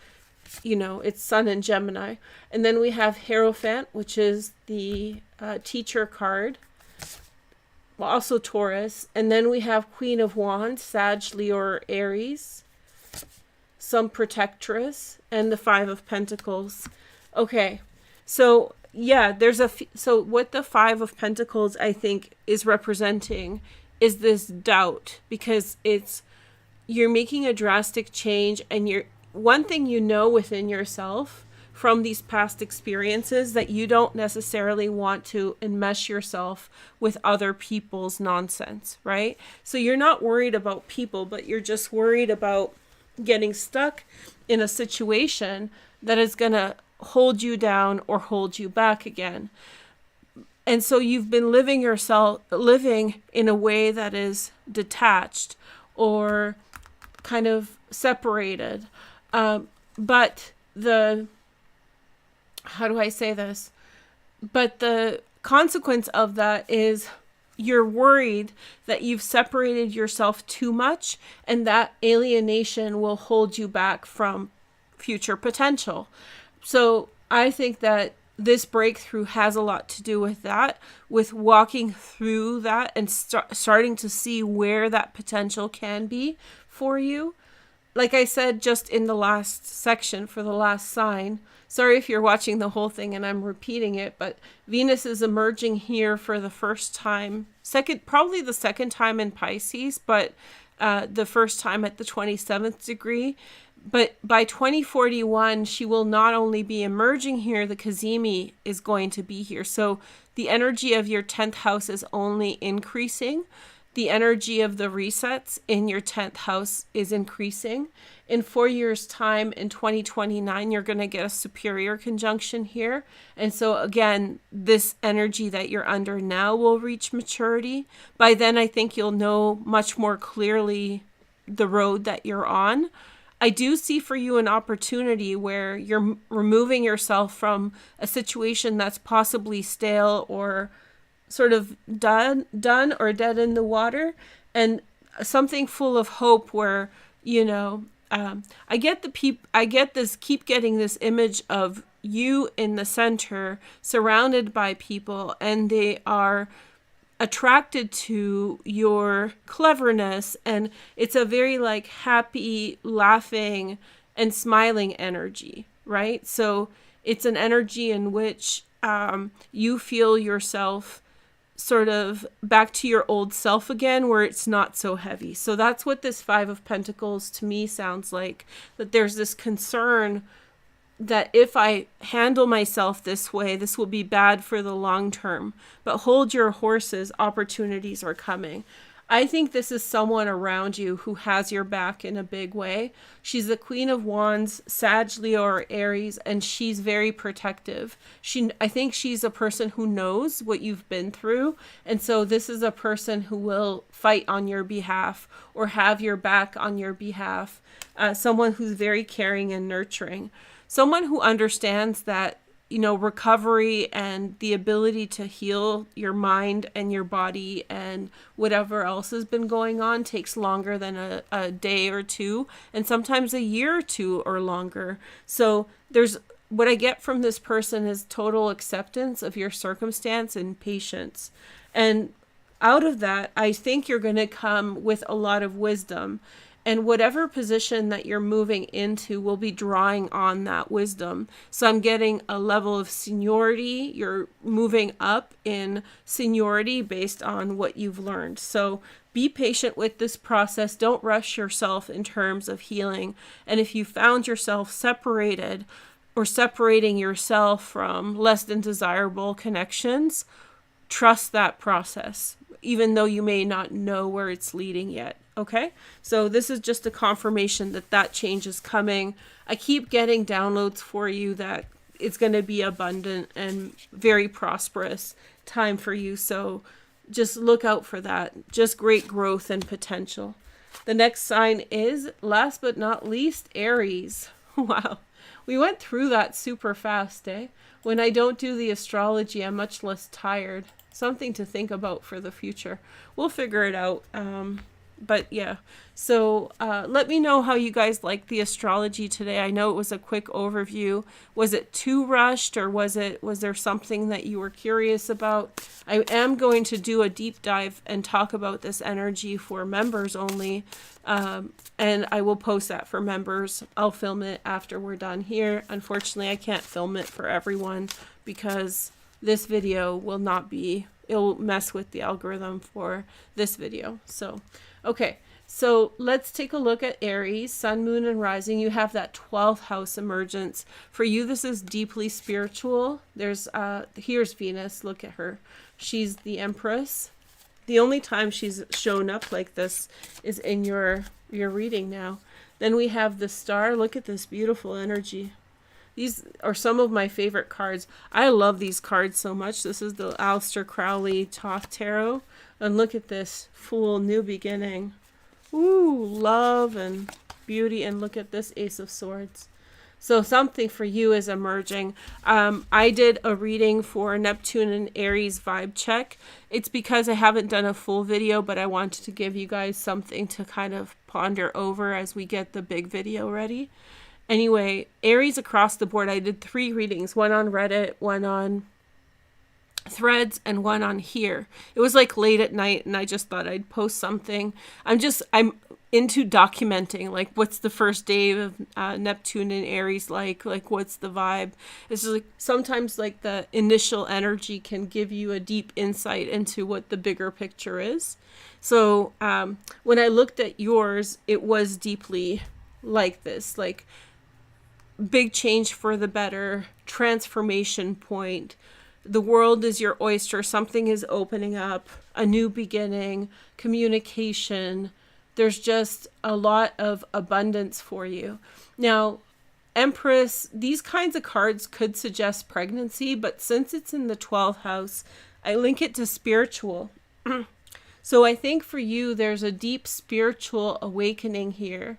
it's Sun in Gemini. And then we have Hierophant, which is the teacher card. Well, also Taurus. And then we have Queen of Wands, Sag, Leo, or Aries. Some Protectress, and the 5 of Pentacles. Okay, so yeah, so what the 5 of Pentacles I think is representing is this doubt, because you're making a drastic change, and one thing within yourself from these past experiences, that you don't necessarily want to enmesh yourself with other people's nonsense, right? So you're not worried about people, but you're just worried about getting stuck in a situation that is going to hold you down or hold you back again. And so you've been living in a way that is detached or kind of separated. But how do I say this? But the consequence of that is you're worried that you've separated yourself too much, and that alienation will hold you back from future potential. So I think that this breakthrough has a lot to do with that, with walking through that and starting to see where that potential can be for you. Like I said, just in the last section for the last sign, sorry if you're watching the whole thing and I'm repeating it, but Venus is emerging here for the first time, probably the second time in Pisces, but the first time at the 27th degree. But by 2041, she will not only be emerging here, the Cazimi is going to be here. So the energy of your 10th house is only increasing. The energy of the resets in your 10th house is increasing. In 4 years' time, in 2029, you're going to get a superior conjunction here. And so again, this energy that you're under now will reach maturity. By then, I think you'll know much more clearly the road that you're on. I do see for you an opportunity where you're removing yourself from a situation that's possibly stale or sort of done or dead in the water, and something full of hope where, I keep getting this image of you in the center, surrounded by people, and they are attracted to your cleverness, and it's a very happy, laughing and smiling energy, right? So it's an energy in which you feel yourself sort of back to your old self again, where it's not so heavy. So that's what this 5 of Pentacles to me sounds like, that there's this concern that if I handle myself this way, this will be bad for the long term. But hold your horses, opportunities are coming. I think this is someone around you who has your back in a big way. She's the Queen of Wands, Sag, Leo, or Aries, and she's very protective. I think she's a person who knows what you've been through, and so this is a person who will fight on your behalf or have your back on your behalf. Someone who's very caring and nurturing. Someone who understands that, recovery and the ability to heal your mind and your body and whatever else has been going on takes longer than a day or two, and sometimes a year or two or longer. So what I get from this person is total acceptance of your circumstance and patience. And out of that, I think you're going to come with a lot of wisdom. And whatever position that you're moving into will be drawing on that wisdom. So I'm getting a level of seniority. You're moving up in seniority based on what you've learned. So be patient with this process. Don't rush yourself in terms of healing. And if you found yourself separated or separating yourself from less than desirable connections, trust that process, even though you may not know where it's leading yet. Okay, so this is just a confirmation that that change is coming. I keep getting downloads for you that it's going to be abundant and very prosperous time for you. So just look out for that. Just great growth and potential. The next sign is, last but not least, Aries. Wow, we went through that super fast, eh? When I don't do the astrology, I'm much less tired. Something to think about for the future. We'll figure it out. But yeah, so let me know how you guys like the astrology today. I know it was a quick overview. Was it too rushed, or was there something that you were curious about? I am going to do a deep dive and talk about this energy for members only, and I will post that for members. I'll film it after we're done here. Unfortunately, I can't film it for everyone because this video will not be, it'll mess with the algorithm for this video. So okay, so let's take a look at Aries, Sun, Moon, and Rising. You have that 12th house emergence. For you, this is deeply spiritual. Here's Venus. Look at her. She's the Empress. The only time she's shown up like this is in your reading now. Then we have the Star. Look at this beautiful energy. These are some of my favorite cards. I love these cards so much. This is the Aleister Crowley Thoth Tarot. And look at this, Fool, New Beginning. Ooh, love and beauty. And look at this Ace of Swords. So something for you is emerging. I did a reading for Neptune and Aries vibe check. It's because I haven't done a full video, but I wanted to give you guys something to kind of ponder over as we get the big video ready. Anyway, Aries across the board. I did 3 readings, one on Reddit, one on Threads, and one on here. It was like late at night, and I just thought I'd post something. I'm into documenting, like, what's the first day of Neptune and Aries like what's the vibe. It's just like sometimes like the initial energy can give you a deep insight into what the bigger picture is. So when I looked at yours, it was deeply like this, like big change for the better, transformation point. The world is your oyster. Something is opening up, a new beginning, communication. There's just a lot of abundance for you. Now, Empress, these kinds of cards could suggest pregnancy, but since it's in the 12th house, I link it to spiritual. So I think for you, there's a deep spiritual awakening here.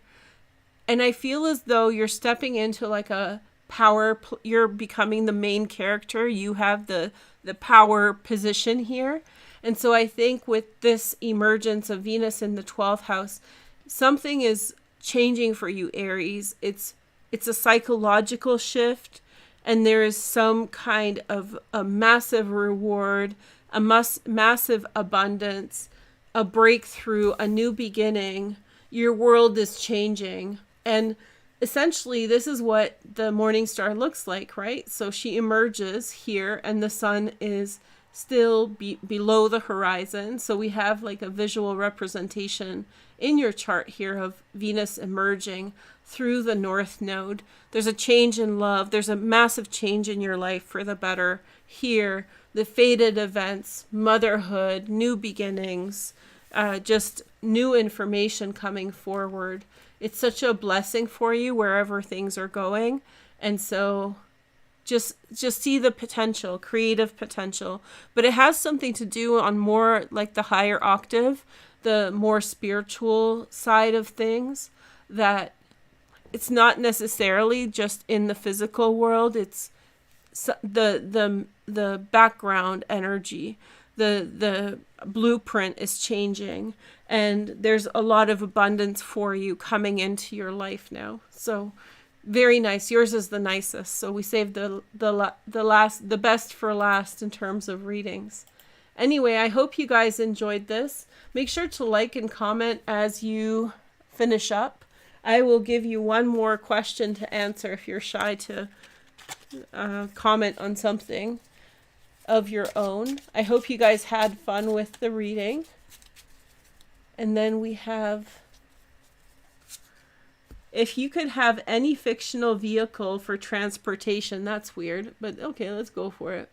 And I feel as though you're stepping into like a power, you're becoming the main character. You have the power position here. And so I think with this emergence of Venus in the 12th house, something is changing for you, Aries. It's a psychological shift, and there is some kind of a massive reward, a massive abundance, a breakthrough, a new beginning. Your world is changing. And essentially, this is what the morning star looks like, right? So she emerges here, and the sun is still below the horizon. So we have like a visual representation in your chart here of Venus emerging through the North Node. There's a change in love. There's a massive change in your life for the better here. The fated events, motherhood, new beginnings, just new information coming forward. It's such a blessing for you wherever things are going. And so just see the potential, creative potential. But it has something to do on more like the higher octave, the more spiritual side of things, that it's not necessarily just in the physical world. It's the background energy, the blueprint is changing, and there's a lot of abundance for you coming into your life now. So very nice. Yours is the nicest. So we saved the best for last in terms of readings. Anyway, I hope you guys enjoyed this. Make sure to like and comment as you finish up. I will give you one more question to answer if you're shy to comment on something of your own. I hope you guys had fun with the reading. And then we have, if you could have any fictional vehicle for transportation, that's weird, but okay, let's go for it.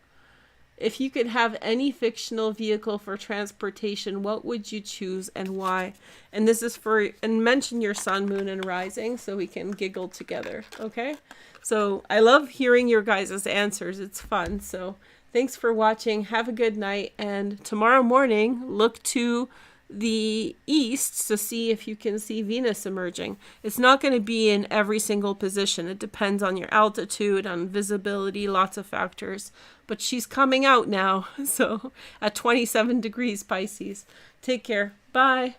If you could have any fictional vehicle for transportation, what would you choose and why? And this is for, and mention your sun, moon, and rising so we can giggle together, okay? So I love hearing your guys' answers. It's fun. So thanks for watching. Have a good night. And tomorrow morning, look to the east to see if you can see Venus emerging. It's not going to be in every single position. It depends on your altitude, on visibility, lots of factors. But she's coming out now, so at 27 degrees Pisces. Take care. Bye.